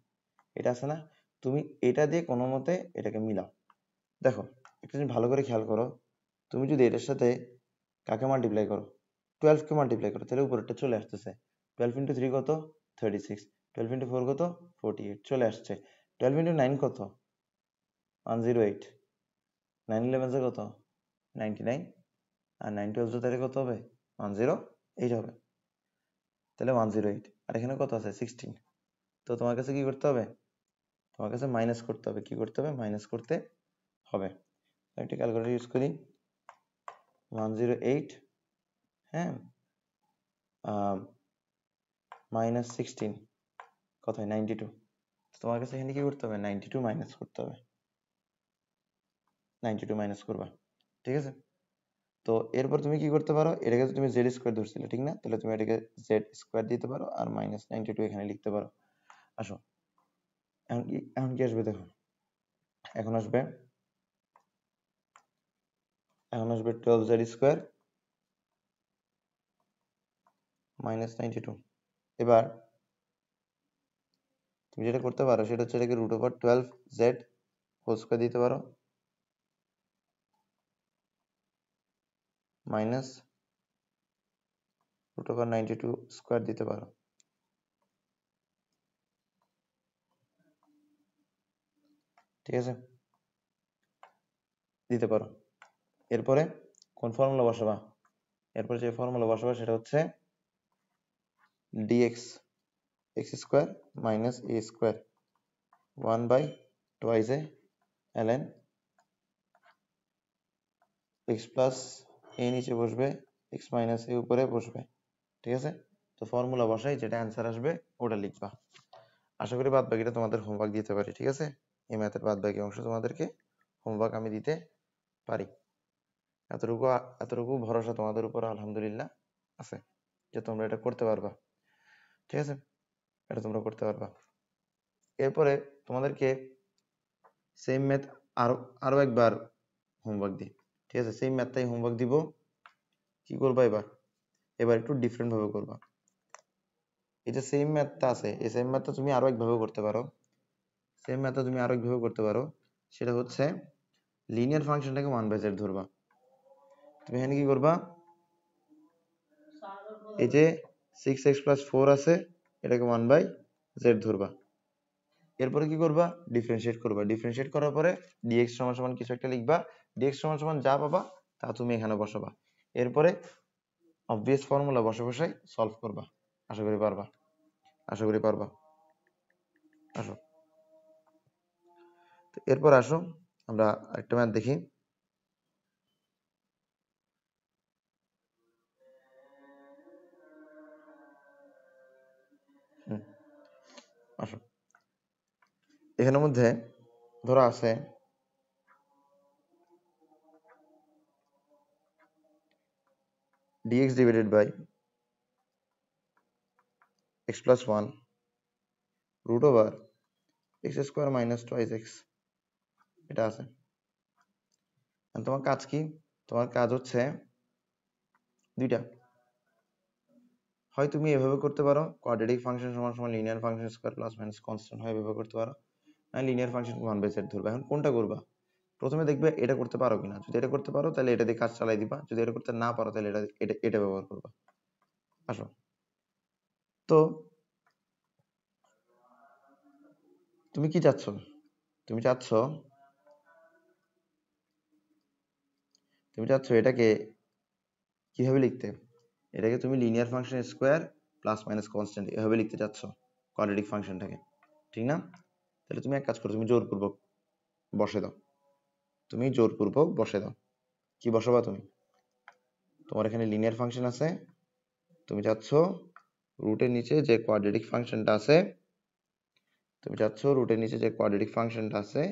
এটা আছে না? তুমি এটা দিয়ে কোনো মতে এটাকে মিলাও। দেখো, একটা জিনিস ভালো করে খেয়াল করো, তুমি যদি এটার সাথে কাকে মাল্টিপ্লাই করো? 12 কে মাল্টিপ্লাই করো, তাহলে উপরেরটা চলে আসতেছে। 12 ইন্টু 3 কত? 36। 12 ইন্টু 4 কত? 48 চলে আসছে। 12 ইন্টু 9 কত? 108। 9 11 কত? 99। আর 9 12 তাহলে কত হবে? 108 হবে। তাহলে 108, আর এখানে কত আছে? 16। তো তোমার কাছে কি করতে হবে? তোমার কাছে মাইনাস করতে হবে। কি করতে হবে? মাইনাস করতে হবে। একটা ক্যালকুলেটর ইউজ করি। 108, হ্যাঁ, মাইনাস 16 কত হয়? 92। তোমার কাছে এখানে কি করতে হবে? 92 মাইনাস করতে হবে। 92 মাইনাস করবা, ঠিক আছে? তো এরপর তুমি কি করতে পারো? এটাকে তুমি জেড স্কোয়ার ধরছিলে, ঠিক না? তাহলে তুমি এটাকে জেড স্কোয়ার দিতে পারো আর মাইনাস 92 এখানে লিখতে পারো। আসো, এখন কি আসবে দেখো। এখন আসবে 12 জেড স্কোয়ার মাইনাস 92। এবার তুমি যেটা করতে পারো সেটা হচ্ছে এটাকে root over 12 Z whole square দিতে পারো, মাইনাস রুট ওভার 92 স্কোয়ার দিতে পারো। ঠিক আছে, দিতে পারো। এরপরে কোন ফর্মুলা বসাবা? এরপরে যে ফর্মুলা বসাবা সেটা হচ্ছে dx x square minus a square 1 by twice A ln x plus a নিচে বসবে, x মাইনাস a উপরে বসবে। ঠিক আছে, তো ফর্মুলা বসাই, যেটা অ্যান্সার আসবে ওটা লিখবা। আশা করি বাদ বাকিটা তোমাদের হোমওয়ার্ক দিতে পারি। ঠিক আছে, এই ম্যাথের বাদ বাকি অংশ তোমাদেরকে হোমওয়ার্ক আমি দিতে পারি। এতটুকু এতটুকু ভরসা তোমাদের উপর আলহামদুলিল্লাহ আছে যে তোমরা এটা করতে পারবা। ঠিক আছে, এটা তোমরা করতে পারবা। এরপরে তোমাদেরকে সেম ম্যাথ আরো আরো একবার হোমওয়ার্ক দিই। ঠিক আছে, সেম ম্যাথটাই হোমওয়ার্ক দিব। কি করবা এবার? এবার একটু ডিফারেন্ট ভাবে করবা। এই যে সেম ম্যাথটা আছে, এই সেম ম্যাথটা তুমি আরো একভাবে করতে পারো। সেম ম্যাথটা তুমি আরো একভাবে করতে পারো, সেটা হচ্ছে লিনিয়ার ফাংশনটাকে 1/z ধরবা। তুমি এখানে কি করবা? এই যে 6x + 4 আছে, এটাকে 1/z ধরবা। এরপরে কি করবা? ডিফারেন্সিয়েট করবা। ডিফারেন্সিয়েট করার পরে dx = কিছু একটা লিখবা। dx = যা পাবা তা তুমি এখানে বসাবা। এরপরে অবভিয়াস ফর্মুলা বসাই সলভ করবা। আশা করি পারবা। আশা করি পারবা। আসো, তো এরপর আসো আমরা একটা ম্যাথ দেখি। আসো, এখানের মধ্যে ধরো আছে dx divided by x + 1 root over x square minus twice x, এটা আছে। তোমার কাজ কি? তোমার কাজ হচ্ছে দুইটা। হয় তুমি এভাবে করতে পারো, quadratic function = linear function square plus minus constant, হয় এভাবে করতে পারো, না লিনিয়ার ফাংশন 1/z ধরবে। এখন কোনটা করবা? প্রথমে দেখবে এটা করতে পারো কিনা। যদি এটা করতে পারো তাহলে এটা দিয়ে কাজ চালাই দিবা, যদি এটা করতে না পারো তাহলে এটা ব্যবহার করবা। আসো, তো তুমি কি চাচ্ছ? তুমি চাচ্ছ এটাকে কিভাবে লিখতে? এটাকে তুমি linear function square plus minus constant এভাবে লিখতে চাচ্ছ কোয়াড্রেটিক ফাংশনটাকে, ঠিক না? তাহলে তুমি এক কাজ করো, তুমি জোরপূর্বক বসে দাও। তুমি জোরপূর্বক বসে দাও। কি বসাবা তুমি? তোমার এখানে লিনিয়ার ফাংশন আছে, তুমি চাচ্ছ রুটের নিচে যে কোয়াড্রেটিক ফাংশনটা আছে,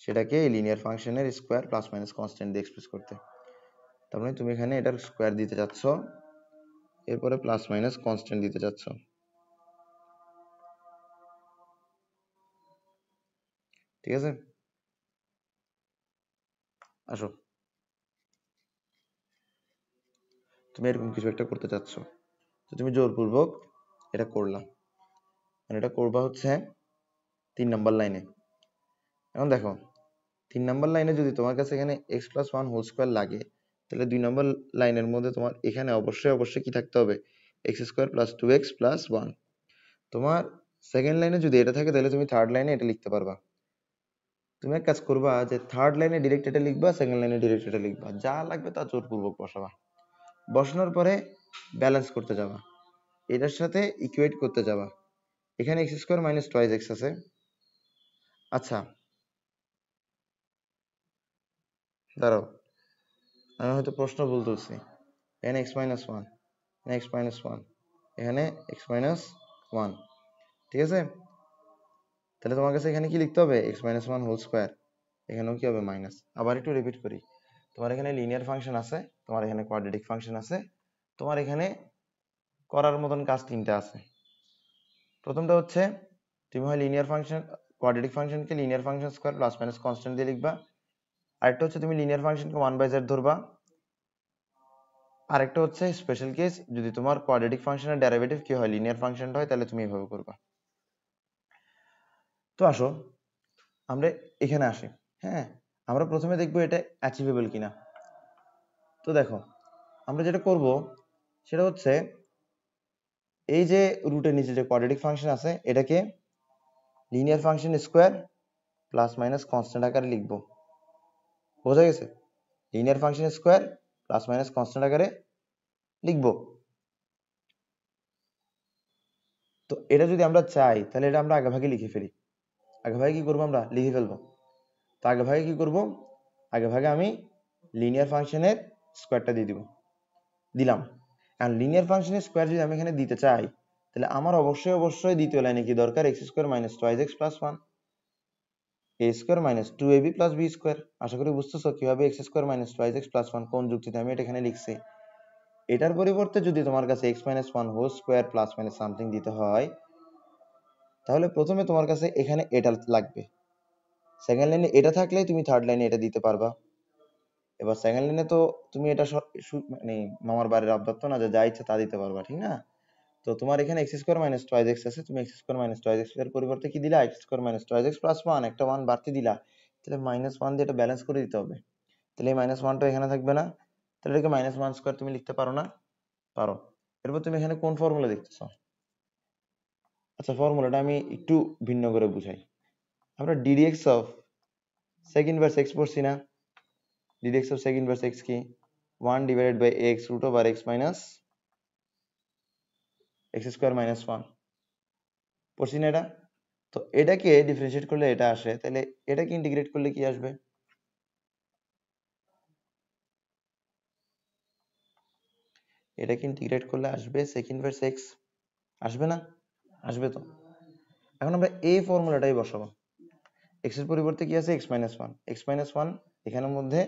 সেটাকে লিনিয়ার ফাংশনের স্কয়ার প্লাস মাইনাস কনস্ট্যান্ট দিয়ে এক্সপ্রেস করতে। তার মানে তুমি এখানে এটার স্কয়ার দিতে চাচ্ছ, এরপরে প্লাস মাইনাস কনস্ট্যান্ট দিতে চাচ্ছ। ঠিক আছে, আসো, তুমি এরকম কিছু একটা করতে চাচ্ছ, তো তুমি জোরপূর্বক এটা করলা। মানে এটা করবা হচ্ছে 3 নাম্বার লাইনে। এখন দেখো 3 নাম্বার লাইনে যদি তোমার কাছে এখানে x + 1 হোল স্কয়ার লাগে, তাহলে 2 নাম্বার লাইনের মধ্যে তোমার এখানে অবশ্যই কি থাকতে হবে? x² + 2x + 1। তোমার সেকেন্ড লাইনে যদি এটা থাকে তাহলে তুমি থার্ড লাইনে এটা লিখতে পারবা। তুমি এক কাজ করবা যে থার্ড লাইনে ডিরেক্ট এটা লিখবা, সেকেন্ড লাইনে ডিরেক্ট এটা লিখবা, যা লাগবে তা জোরপূর্বক বসাবা। বসানোর পরে ব্যালেন্স করতে যাবা, এটার সাথে ইকুয়েট করতে যাবা। এখানে x² - টুয়াইস x আছে। আচ্ছা দাঁড়াও, আমি হয়তো প্রশ্ন ভুল তুলছি। এখানে x - 1, এখানে x - 1, এখানে x - 1। ঠিক আছে, তাহলে তোমার কাছে এখানে কি লিখতে হবে? x - 1 হোল স্কয়ার, এখানেও কি হবে মাইনাস। আবার একটু রিপিট করি, তোমার এখানে লিনিয়ার ফাংশন আছে, তোমার এখানে কোয়াড্রেটিক ফাংশন আছে, তোমার এখানে করার মতন কাজ তিনটা আছে। প্রথমটা হচ্ছে তুমি হয় লিনিয়ার ফাংশন কোয়াড্রেটিক ফাংশনকে linear function square plus minus constant দিয়ে লিখবা। আরেকটা হচ্ছে তুমি লিনিয়ার ফাংশনকে 1/z ধরবা। আরেকটা হচ্ছে স্পেশাল কেস, যদি তোমার কোয়াড্রেটিক ফাংশনের ডেরিভেটিভ কি হয়, লিনিয়ার ফাংশনটা হয়, তাহলে তুমি এভাবে করবা। তো আসো আমরা এখানে আসি। হ্যাঁ, আমরা প্রথমে দেখবো এটা অ্যাচিভেবল কিনা। তো দেখো আমরা যেটা করব সেটা হচ্ছে এই যে রুটের নিচে যে কোয়াড্রেটিক ফাংশন আছে, এটাকে linear function square plus minus constant আকারে লিখবো। বোঝা গেছে? Linear function square plus minus constant আকারে লিখবো। তো এটা যদি আমরা চাই তাহলে এটা আমরা আগেভাগে লিখে ফেলি। আগেভাগে কি করবো? আমরা লিখে ফেলবো। তো আগেভাগে কি করবো? আগেভাগে আমি লিনিয়ার ফাংশনের স্কোয়ারটা দিয়ে দিব, দিলাম। আর লিনিয়ার ফাংশনের স্কোয়ার যদি আমি এখানে দিতে চাই তাহলে আমার অবশ্যই দ্বিতীয় লাইনে কি দরকার? X square minus twice x plus one a square minus two a b plus b square. আশা করি বুঝতেছো কিভাবে x square minus twice x plus one কোন যুক্তিতে আমি এটা এখানে লিখছি। এটার পরিবর্তে যদি তোমার কাছে x minus one whole square plus minus something দিতে হয় তাহলে প্রথমে তোমার কাছে এখানে এটা লাগবে, সেকেন্ড লাইনে এটা থাকলেই তুমি থার্ড লাইনে এটা দিতে পারবা। এবার সেকেন্ড লাইনে তো তুমি এটা মানে মামার বাড়ির আবদার তো না যে যা ইচ্ছা তা দিতে পারবা, ঠিক না? তো তোমার এখানে x square minus twice x আছে, তুমি x square minus twice x এর পরিবর্তে কি দিলা? X square minus twice x plus one, একটা ওয়ান বাড়তি দিলা। তাহলে মাইনাস ওয়ান দিয়ে এটা ব্যালেন্স করে দিতে হবে। তাহলে এই মাইনাস ওয়ানটা এখানে থাকবে না, তাহলে এটাকে মাইনাস ওয়ান স্কোয়ার তুমি লিখতে পারো না? পারো। এরপর তুমি এখানে কোন ফর্মুলা দেখতেছো? আচ্ছা, ফর্মুলাটা আমি একটু ভিন্ন করে বুঝাই। আমরা d d x of sec inverse x পড়ছি না? D d x of sec inverse x কি? 1 divided by x root over x minus x square minus one পড়ছি না এটা? তো এটাকে ডিফারেন্সিয়েট করলে এটা আসে, তাহলে এটাকে ইন্টিগ্রেট করলে কি আসবে? এটাকে ইন্টিগ্রেট করলে আসবে সেক ইনভার্স এক্স, আসবে না? আসবে তো। এখন আমরা এই ফর্মুলাটাই বসাবো। এক্স এর পরিবর্তে কি আছে? X minus one. X minus one এখানের মধ্যে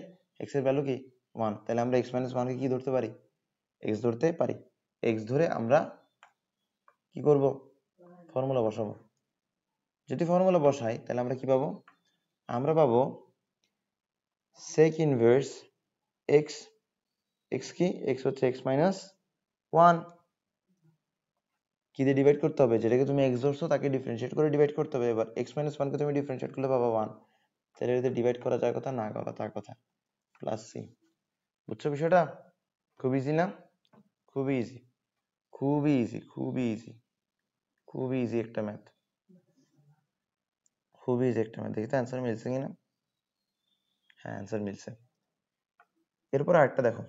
এক্স এর ভ্যালু কি? ওয়ান। তাহলে আমরা এক্স মাইনাস ওয়ানকে কি ধরতে পারি? এক্স ধরতে পারি। এক্স ধরে আমরা কি করব? ফর্মুলা বসাবো। যদি ফর্মুলা বসাই তাহলে আমরা কি পাবো? আমরা পাবো সেক ইনভার্স এক্স। এক্স কি? এক্স হচ্ছে এক্স মাইনাস ওয়ান। কি দিয়ে ডিভাইড করতে হবে? যেটাকে তুমি এক্স ধরছো তাকে ডিফারেন্সিয়েট করে ডিভাইড করতে হবে। এবার এক্স মাইনাস ওয়ানকে তুমি ডিফারেন্সিয়েট করলে পাবা ওয়ান। তাহলে এটাতে ডিভাইড করা যায় কথা, না করা তার কথা, প্লাস সি। বুঝছো বিষয়টা? খুব ইজি না? খুবই ইজি, খুবই ইজি, খুবই ইজি, খুবই ইজি একটা ম্যাথ, খুবই ইজি একটা ম্যাথ। দেখি তো অ্যান্সার মিলছে কিনা। হ্যাঁ, অ্যান্সার মিলছে। এরপর আরেকটা দেখো।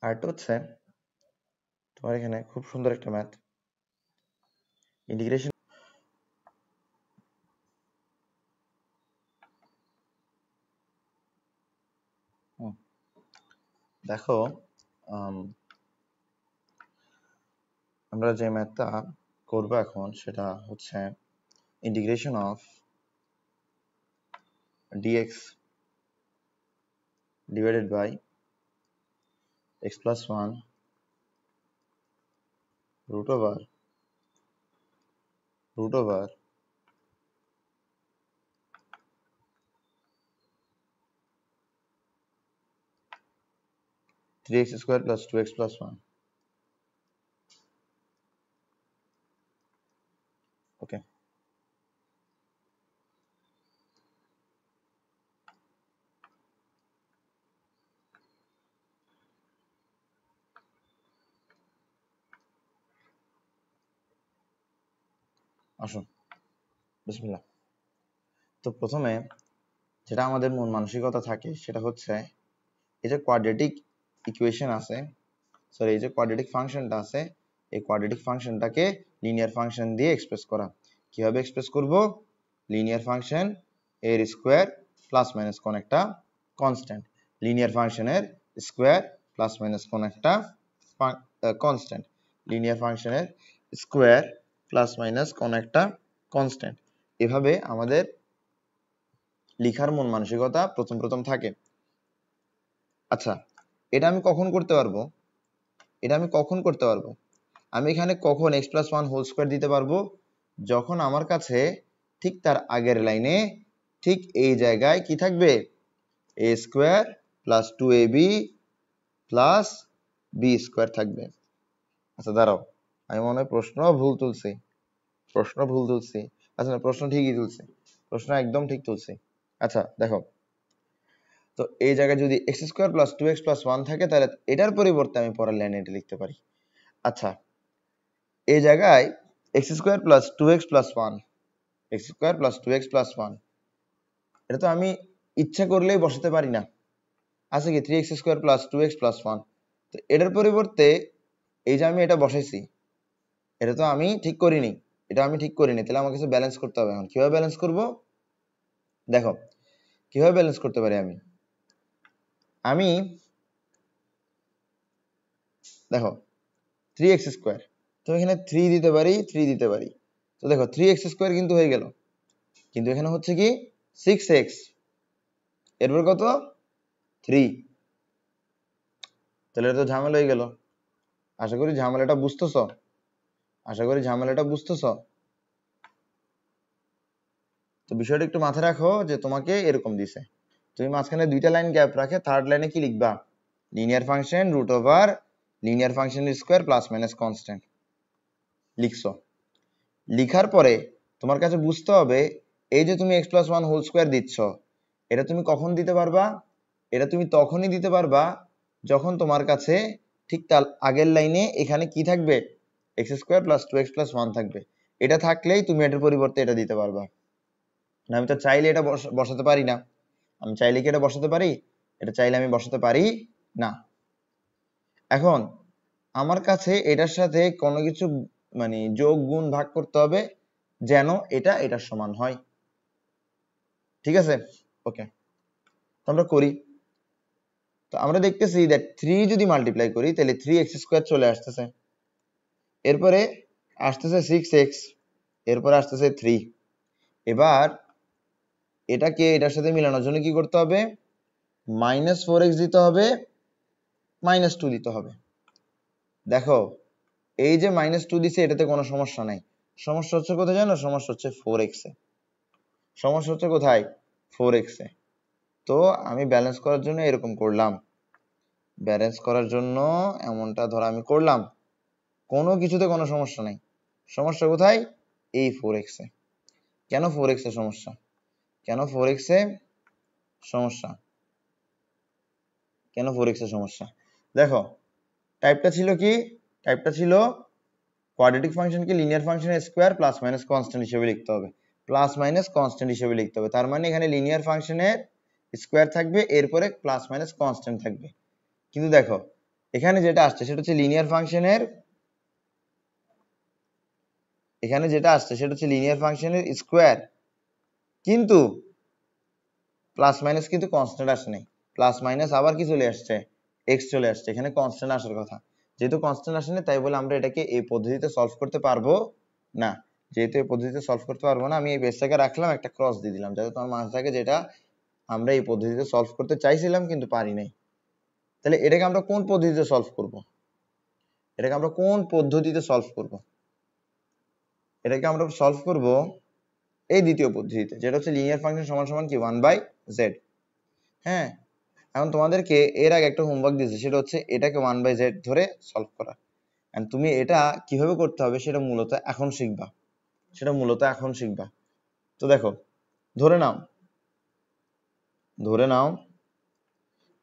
আরেকটা হচ্ছে তোমার এখানে খুব সুন্দর একটা ম্যাথ, ইন্টিগ্রেশন। দেখো, আমরা যে ম্যাথটা করবো এখন সেটা হচ্ছে integration of dx divided by x plus 1 root over 3x square plus 2x plus 1. ওকে, আসুন বিসমিল্লাহ। তো প্রথমে যেটা আমাদের মন মানসিকতা থাকে সেটা হচ্ছে এই যে কোয়াড্রেটিক ইকুয়েশন আছে, সরি এই যে কোয়াড্রেটিক ফাংশনটা আছে, এই কোয়াড্রেটিক ফাংশনটাকে লিনিয়ার ফাংশন দিয়ে এক্সপ্রেস করা। কিভাবে এক্সপ্রেস করব? লিনিয়ার ফাংশন এর স্কোয়ার প্লাস মাইনাস কোন একটা কনস্ট্যান্ট, লিনিয়ার ফাংশনের স্কোয়ার প্লাস মাইনাস কোন একটা কনস্ট্যান্ট, লিনিয়ার ফাংশনের স্কোয়ার প্লাস মাইনাস কোন একটা কনস্ট্যান্ট। এভাবে আমাদের লিখার মন মানসিকতা প্রথম থাকে। আচ্ছা, এটা আমি কখন করতে পারবো? এটা আমি কখন করতে পারবো? আমি এখানে কখন x plus one whole square দিতে পারবো? যখন আমার কাছে ঠিক তার আগের লাইনে ঠিক এই জায়গায় কি থাকবে? a square plus two a b plus b square থাকবে। আচ্ছা দাঁড়াও, আমি মনে হয় প্রশ্ন ভুল তুলছি। আচ্ছা না, প্রশ্ন ঠিকই তুলছি, প্রশ্ন একদম ঠিক তুলছি। আচ্ছা দেখো, তো এই জায়গায় যদি x square plus two x plus one থাকে তাহলে এটার পরিবর্তে আমি পরের লাইনে এটা লিখতে পারি। আচ্ছা, এই জায়গায় x square plus 2x plus 1, x square plus 2x plus 1, এটা তো আমি ইচ্ছা করলেই বসাতে পারি না, আছে কি 3x square plus 2x plus 1। তো এটার পরিবর্তে এই যে আমি এটা বসাইছি, এটা তো আমি ঠিক করিনি, তাহলে আমার কাছে ব্যালেন্স করতে হবে। এখন কিভাবে ব্যালেন্স করব? দেখো কিভাবে ব্যালেন্স করতে পারি আমি দেখো 3x স্কোয়ার, তো এখানে 3 দিতে পারি। তো দেখো 3x স্কোয়ার কিন্তু হয়ে গেল, কিন্তু এখানে হচ্ছে কি 6x, এরপর কত 3, তাহলে এটা তো ঝামেলা হয়ে গেল। আশা করি ঝামেলাটা বুঝতেছ। তো বিষয়টা একটু মাথায় রাখো যে তোমাকে এরকম দিছে, তুমি মাঝখানে দুইটা লাইন গ্যাপ রাখে থার্ড লাইনে কি লিখবা? Linear function root over linear function square plus minus constant লিখছো। লিখার পরে তোমার কাছে বুঝতে হবে এই যে তুমি x প্লাস 1 হোল স্কোয়ার দিচ্ছ, এটা তুমি কখন দিতে পারবা? এটা তুমি তখনই দিতে পারবা যখন তোমার কাছে ঠিক তার আগের লাইনে এখানে কি থাকবে? x square plus 2x plus 1 থাকবে। এটা থাকলেই তুমি এটার পরিবর্তে এটা দিতে পারবা। না আমি তো চাইলে এটা বসাতে পারি না। আমি চাইলে কি এটা বসাতে পারি? এটা চাইলে আমি বসাতে পারি না। এখন আমার কাছে এটার সাথে কোনো কিছু মানে যোগ গুণ ভাগ করতে হবে যেন এটা এটার সমান হয়। ঠিক আছে, ওকে, তো আমরা করি। তো আমরা দেখতেছি দ্যাট 3 যদি মাল্টিপ্লাই করি তাহলে 3x স্কোয়ার চলে আসতেছে, এরপরে আসতেছে 6x, এরপরে আসতেছে 3। এবার এটাকে এটার সাথে মিলানোর জন্য কি করতে হবে? -4x দিতে হবে, -2 দিতে হবে। দেখো এই যে -2 দিছে এটাতে কোনো সমস্যা নাই, সমস্যা হচ্ছে কোথায় জানো? সমস্যা হচ্ছে 4x এ। সমস্যা হচ্ছে কোথায়? 4x এ। তো আমি ব্যালেন্স করার জন্য এরকম করলাম, এমনটা ধর আমি করলাম, কোনো কিছুতে কোনো সমস্যা নাই। সমস্যা কোথায়? এই 4x এ। কেন 4x এ সমস্যা? কেন 4x এ সমস্যা? দেখো টাইপটা ছিল কি? টাইপটা ছিল কোয়াড্রেটিক ফাংশনকে লিনিয়ার ফাংশনের স্কোয়ার প্লাস মাইনাস কনস্ট্যান্ট হিসেবে লিখতে হবে, তার মানে এখানে লিনিয়ার ফাংশনের স্কোয়ার থাকবে, এরপরে প্লাস মাইনাস কনস্ট্যান্ট থাকবে। কিন্তু দেখো এখানে যেটা আসছে সেটা হচ্ছে লিনিয়ার ফাংশনের স্কোয়ার, কিন্তু প্লাস মাইনাস কিন্তু কনস্ট্যান্ট আসে নাই, প্লাস মাইনাস আবার কি চলে আসছে? এক্স চলে আসছে। এখানে কনস্ট্যান্ট আসার কথা, যেহেতু কনস্ট্যান্ট আসে না তাই বলে আমরা এটাকে এই পদ্ধতিতে সলভ করতে পারবো না। যেহেতু এই পদ্ধতিতে সলভ করতে পারবো না, আমি এই বেসটাকে রাখলাম, একটা ক্রস দিয়ে দিলাম যাতে তোমার মাঝে থাকে যেটা আমরা এই পদ্ধতিতে সলভ করতে চাইছিলাম কিন্তু পারি নাই। তাহলে এটাকে আমরা কোন পদ্ধতিতে সলভ করব? এটাকে আমরা সলভ করব এই দ্বিতীয় পদ্ধতিতে, যেটা হচ্ছে লিনিয়ার ফাংশন সমান সমান কি 1/z। হ্যাঁ, এখন তোমাদেরকে এর আগে একটা হোমওয়ার্ক দিয়েছে, সেটা হচ্ছে এটাকে 1/z ধরে সলভ করা। এন্ড তুমি এটা কিভাবে করতে হবে সেটা মূলত এখন শিখবা। তো দেখো ধরে নাও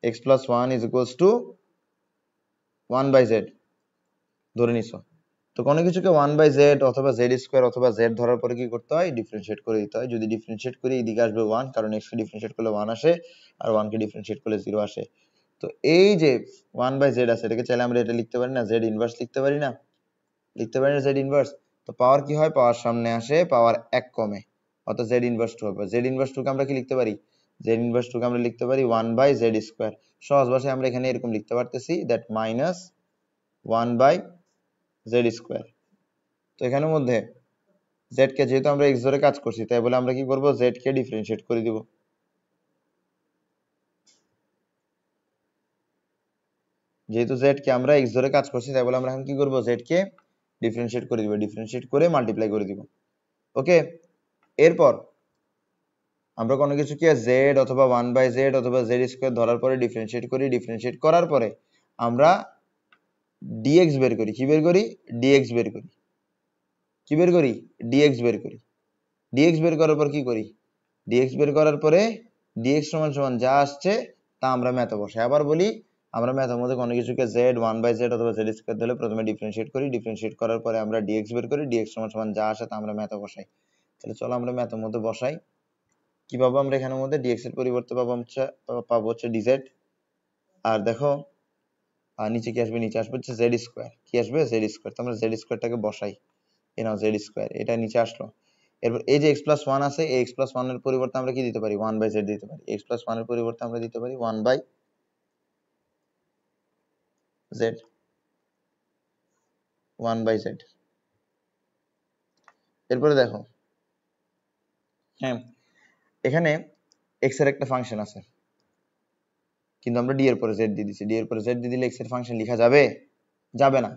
x plus 1 is equals to 1/z ধরে নিছো। তো কোনো কিছুকে 1/z অথবা z স্কোয়ার অথবা z ধরার পরে কি করতে হয়? ডিফারেন্সিয়েট করে দিতে হয়। যদি ডিফারেন্সিয়েট করি এদিকে আসবে 1, কারণ x কে ডিফারেন্সিয়েট করলে 1 আসে, আর 1 কে ডিফারেন্সিয়েট করলে 0 আসে। তো এই যে 1/z আছে, এটাকে চাইলে আমরা এটা লিখতে পারি না, z ইনভার্স লিখতে পারি না z ইনভার্স। তো পাওয়ার কি হয়? পাওয়ার সামনে আসে, পাওয়ার 1 কমে, অর্থাৎ z ইনভার্স 2 হবে। z ইনভার্স 2 কে আমরা কি লিখতে পারি? z ইনভার্স 2 কে আমরা লিখতে পারি 1/z স্কোয়ার। সহজ ভাষায় আমরা এখানে এরকম লিখতে পারতেছি দ্যাট -1/z স্কোয়ার। তো এখানের মধ্যে z কে যেহেতু আমরা x ধরে কাজ করছি, তাই বলে আমরা কি করব? z কে ডিফারেন্সিয়েট করে দিব। যেহেতু z কে আমরা x ধরে কাজ করছি, তাই বলে আমরা এখন কি করব? z কে ডিফারেন্সিয়েট করে দিব, ডিফারেন্সিয়েট করে মাল্টিপ্লাই করে দিব। ওকে, এরপর আমরা কোনো কিছুকে z অথবা 1/z অথবা z স্কয়ার ধরার পরে ডিফারেন্সিয়েট করি, ডিফারেন্সিয়েট করার পরে আমরা dx বের করি। কি বের করি? dx বের করি। কি বের করি? dx বের করি। dx বের করার পর কি করি? dx বের করার পরে dx সমান সমান যা আসছে তা আমরা ম্যাথে বসাই। আবার বলি, আমরা ম্যাথের মধ্যে কোনো কিছুকে জেড 1/z অথবা জেড স্কয়ার দিলে প্রথমে ডিফারেন্সিয়েট করি, ডিফারেন্সিয়েট করার পরে আমরা ডিএক্স বের করি, ডিএক্স সমান সমান যা আসে তা আমরা ম্যাথে বসাই। তাহলে চলো আমরা ম্যাথের মধ্যে বসাই। কি পাবো আমরা এখানের মধ্যে? ডিএক্স এর পরিবর্তে পাবো হচ্ছে ডিজেড। আর দেখো নিচে কি আসবে? নিচে আসবে হচ্ছে জেড স্কয়ার। কি আসবে? Z square. তো আমরা জেড স্কয়ারটাকে বসাই। এই নাও জেড স্কয়ার, এটা নিচে আসলো। এরপর এই যে x প্লাস 1 আছে, এই x প্লাস 1 এর পরিবর্তে আমরা কি দিতে পারি? 1/z দিতে পারি। x প্লাস 1 এর পরিবর্তে আমরা দিতে পারি 1/z। এরপরে দেখো, হ্যাঁ এখানে x এর একটা ফাংশন আছে, কিন্তু আমরা d এর পরে z দিয়ে দিছি। d এর পরে z দিয়ে দিলে x এর ফাংশন লেখা যাবে? যাবে না।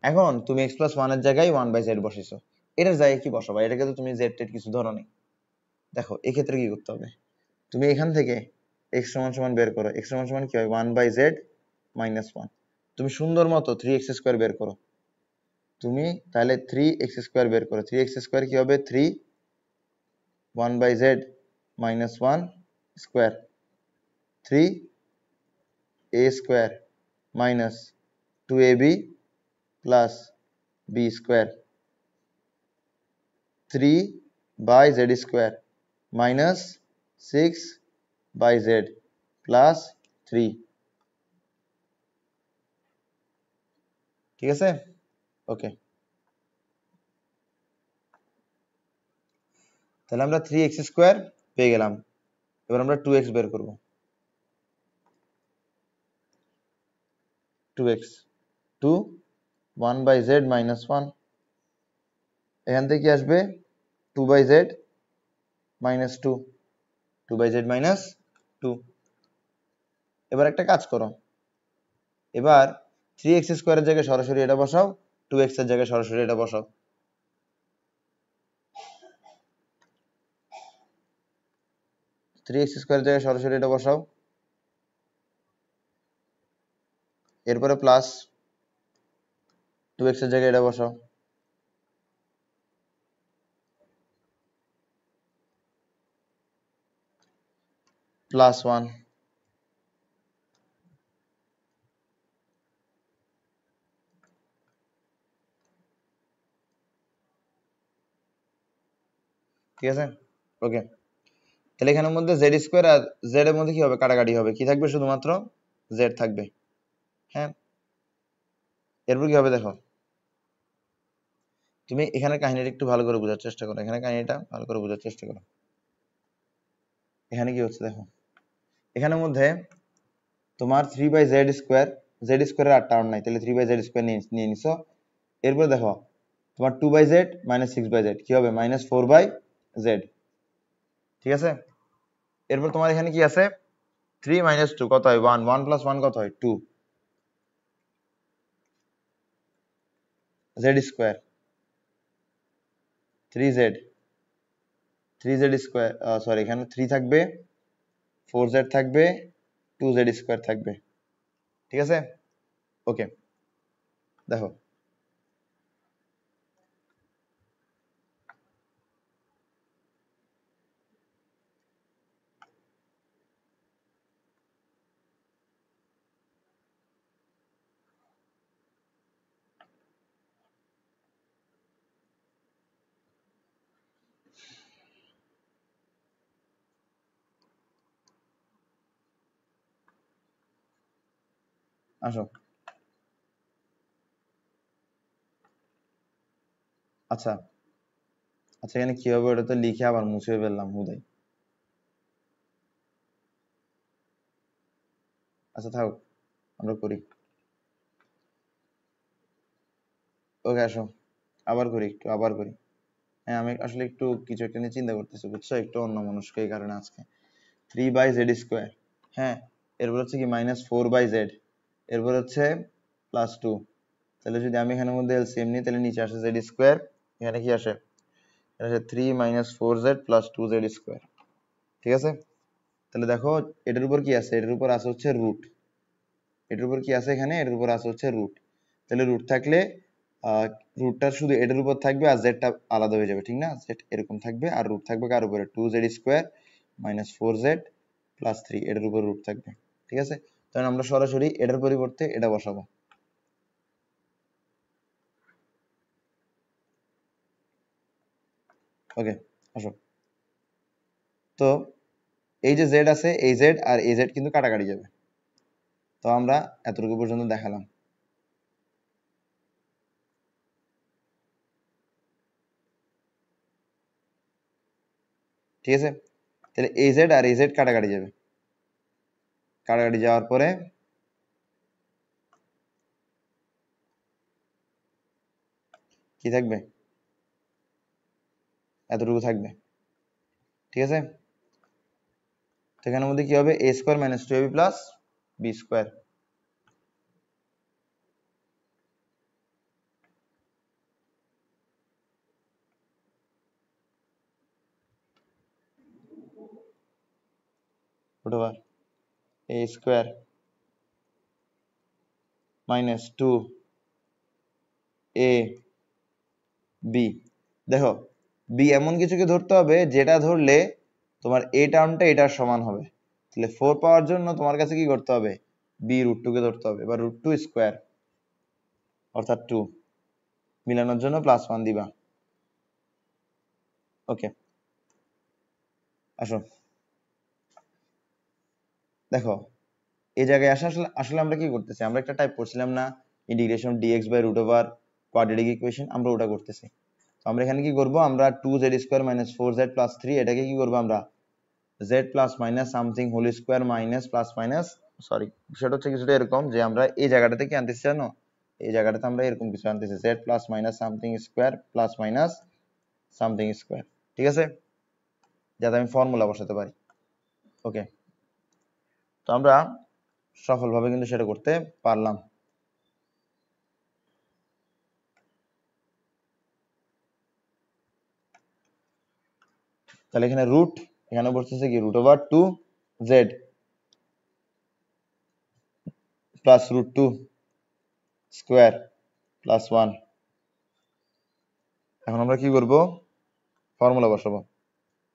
এখন তুমি x প্লাস 1 এর জায়গায় 1/z বসাইছো, এটার জায়গায় কি বসাবা? এটাকে তো তুমি z টেড কিছু ধরো নি। দেখো এক্ষেত্রে কি করতে হবে? তুমি এখান থেকে x সমান সমান বের করো। x সমান সমান কি হয়? 1/z minus 1। তুমি সুন্দর মতো 3x স্কয়ার বের করো। তুমি তাহলে 3x স্কয়ার বের করো। 3x স্কয়ার কি হবে? 3 1/z minus 1 square 3a square minus 2ab plus b square 3/z square minus 6/z plus 3। ঠিক আছে? ওকে, তাহলে আমরা 3x স্কয়ার পেয়ে গেলাম। এবার আমরা 2x বের করব। 2x 2 1/z মাইনাস 1, এখান থেকে কি আসবে? 2/z minus 2, 2/z minus 2। এবার একটা কাজ করো, এবার 3x স্কয়ারের জায়গায় সরাসরি এটা বসাও, 2x এর জায়গায় সরাসরি এটা বসাও। 3x স্কয়ারের জায়গায় সরাসরি এটা বসাও, এরপরে প্লাস 2x এর জায়গায় এটা বসাও, প্লাস 1। ঠিক আছে? ওকে, তাহলে এখানের মধ্যে জেড স্কয়ার আর জেড এর মধ্যে কি হবে? কাটাকাটি হবে। কি থাকবে? শুধুমাত্র জেড থাকবে। হ্যাঁ, এরপর কি হবে দেখো, তুমি এখানে কাহিনীটা একটু ভালো করে বোঝার চেষ্টা করো। এখানে কাহিনীটা ভালো করে বোঝার চেষ্টা করো। এখানে কি হচ্ছে দেখো, এখানের মধ্যে তোমার 3/z স্কয়ার, জেড স্কয়ারের আর টার্ম নাই, তাহলে 3/z স্কয়ার নিয়ে নিছো। এরপর দেখো তোমার 2/z মাইনাস 6/z কি হবে? Minus 4/z। ঠিক আছে? এরপর তোমার এখানে কি আছে? 3 মাইনাস 2 কত হয়? 1। 1 প্লাস 1 কত হয়? 2। z square 3z, 3z square, sorry এখানে 3 থাকবে, 4z থাকবে, 2z স্কয়ার থাকবে। ঠিক আছে? ওকে, দেখো আসো। আচ্ছা আচ্ছা, এখানে কি হবে ওটা তো লিখে আবার মুছে ফেললাম হুদাই। আচ্ছা থাক, আমরা করি। ওকে আসো, আবার করি, একটু আবার করি। হ্যাঁ আমি আসলে একটু কিছু একটা নিয়ে চিন্তা করতেছি, বুঝছো, একটু অন্য মনস্ক এই কারণে আজকে। 3/z স্কয়ার, হ্যাঁ এরপর হচ্ছে কি মাইনাস 4/z, এরপর হচ্ছে প্লাস 2। তাহলে যদি আমি এখানের মধ্যে এলসিএম নিই, তাহলে নিচে আসে জেড স্কয়ার, এখানে কি আসে? এটা আসে 3 minus 4z plus 2z square. ঠিক আছে? তাহলে দেখো এটার উপর কি আছে? এটার উপর আছে হচ্ছে রুট। এটার উপর কি আছে? এখানে এটার উপর আছে হচ্ছে রুট। তাহলে রুট থাকলে রুটটা শুধু এটার উপর থাকবে আর জেডটা আলাদা হয়ে যাবে, ঠিক না? জেড এরকম থাকবে আর রুট থাকবে কার উপরে? 2z square minus 4z plus 3, এটার উপর রুট থাকবে। ঠিক আছে? তাহলে আমরা সরাসরি এটার পরিবর্তে এটা বসাবো। ওকে, আসো। তো এই যে জেড আছে, এই জেড আর এই জেড কিন্তু কাটাকাটি যাবে। তো আমরা এতটুকু পর্যন্ত দেখালাম। ঠিক আছে, তাহলে এই জেড আর এই জেড কাটাকাটি যাবে। কাটাকাটি যাওয়ার পরে কি থাকবে? এতটুকু থাকবে। ঠিক আছে, এখানের মধ্যে কি হবে? a square minus 2ab plus b square. root over a square minus 2ab। দেখো b এমন কিছুকে ধরতে হবে যেটা ধরলে তোমার a টার্মটা এটার সমান হবে। তাহলে 4 পাওয়ার জন্য তোমার কাছে কি করতে হবে? b √2 কে ধরতে হবে। এবার √2 স্কয়ার অর্থাৎ 2 মিলানোর জন্য +1 দিবা। ওকে, আসো দেখো এই জায়গায় আসলে আমরা কি করতেছি? আমরা একটা টাইপ করছিলাম না, integration dx by root over quadratic equation, আমরা ওটা করতেছি। তো আমরা এখানে কি করব? আমরা 2z square minus 4z plus 3 এটাকে কি করব? আমরা z plus minus something whole square minus plus minus, sorry সেটা হচ্ছে কিছুটা এরকম যে আমরা এই জায়গাটাতে কি আনতেছি জানো? এই জায়গাটাতে আমরা এরকম কিছু আনতেছি, z plus minus something square plus minus something square. ঠিক আছে, যাতে আমি ফর্মুলা বসাতে পারি। ওকে, তো আমরা সফলভাবে কিন্তু সেটা করতে পারলাম। তাহলে এখানে রুট, এখানে বসতেছে কি root over 2z plus √2 square plus 1। এখন আমরা কি করব? ফর্মুলা বসাবো।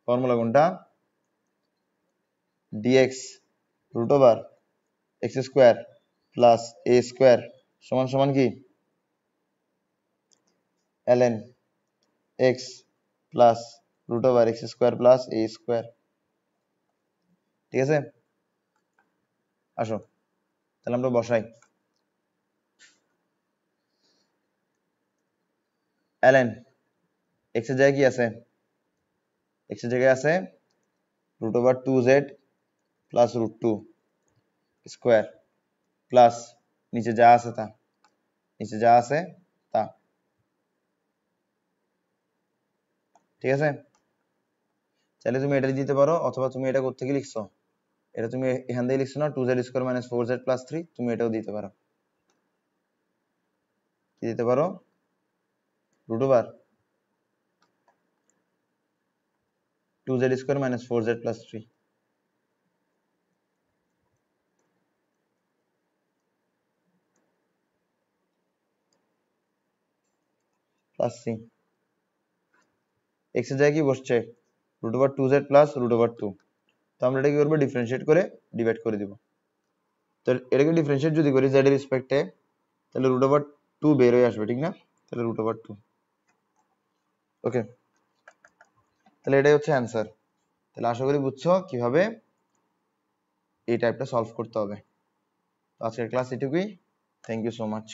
ফর্মুলা কোনটা? dx root over x square plus a square সমান সমান কি ln x plus root over x square plus a square. ঠিক আছে, আসো তাহলে আমরা বসাই। ln x এর জায়গায় কি আছে? x এর জায়গায় আছে root over 2z plus √2 square plus নিচে যা আছে তা, নিচে যা আছে তা। ঠিক আছে, চাইলে তুমি এটা দিতে পারো, অথবা তুমি এটা করতে গিয়ে লিখছো, এটা তুমি এখান থেকে লিখছো না 2z square minus 4z plus 3, তুমি এটাও দিতে পারো। কি দিতে পারো? Root over 2z square minus 4z plus 3 plus c। x এর জায়গায় কি বসছে? Root over 2z plus root over 2। তো আমরা এটা কি করবো? ডিফারেন্সিয়েট করে ডিভাইড করে দিব। তো এটাকে ডিফারেন্সিয়েট যদি করি z এর রেসপেক্টে, তাহলে রুট ওভার 2 বের হয়ে আসবে, ঠিক না? তাহলে রুট ওভার 2। ওকে, তাহলে এটাই হচ্ছে অ্যান্সার। তাহলে আশা করি বুঝছো কিভাবে এই টাইপটা সলভ করতে হবে। আজকের ক্লাস এটুকুই। Thank you so much.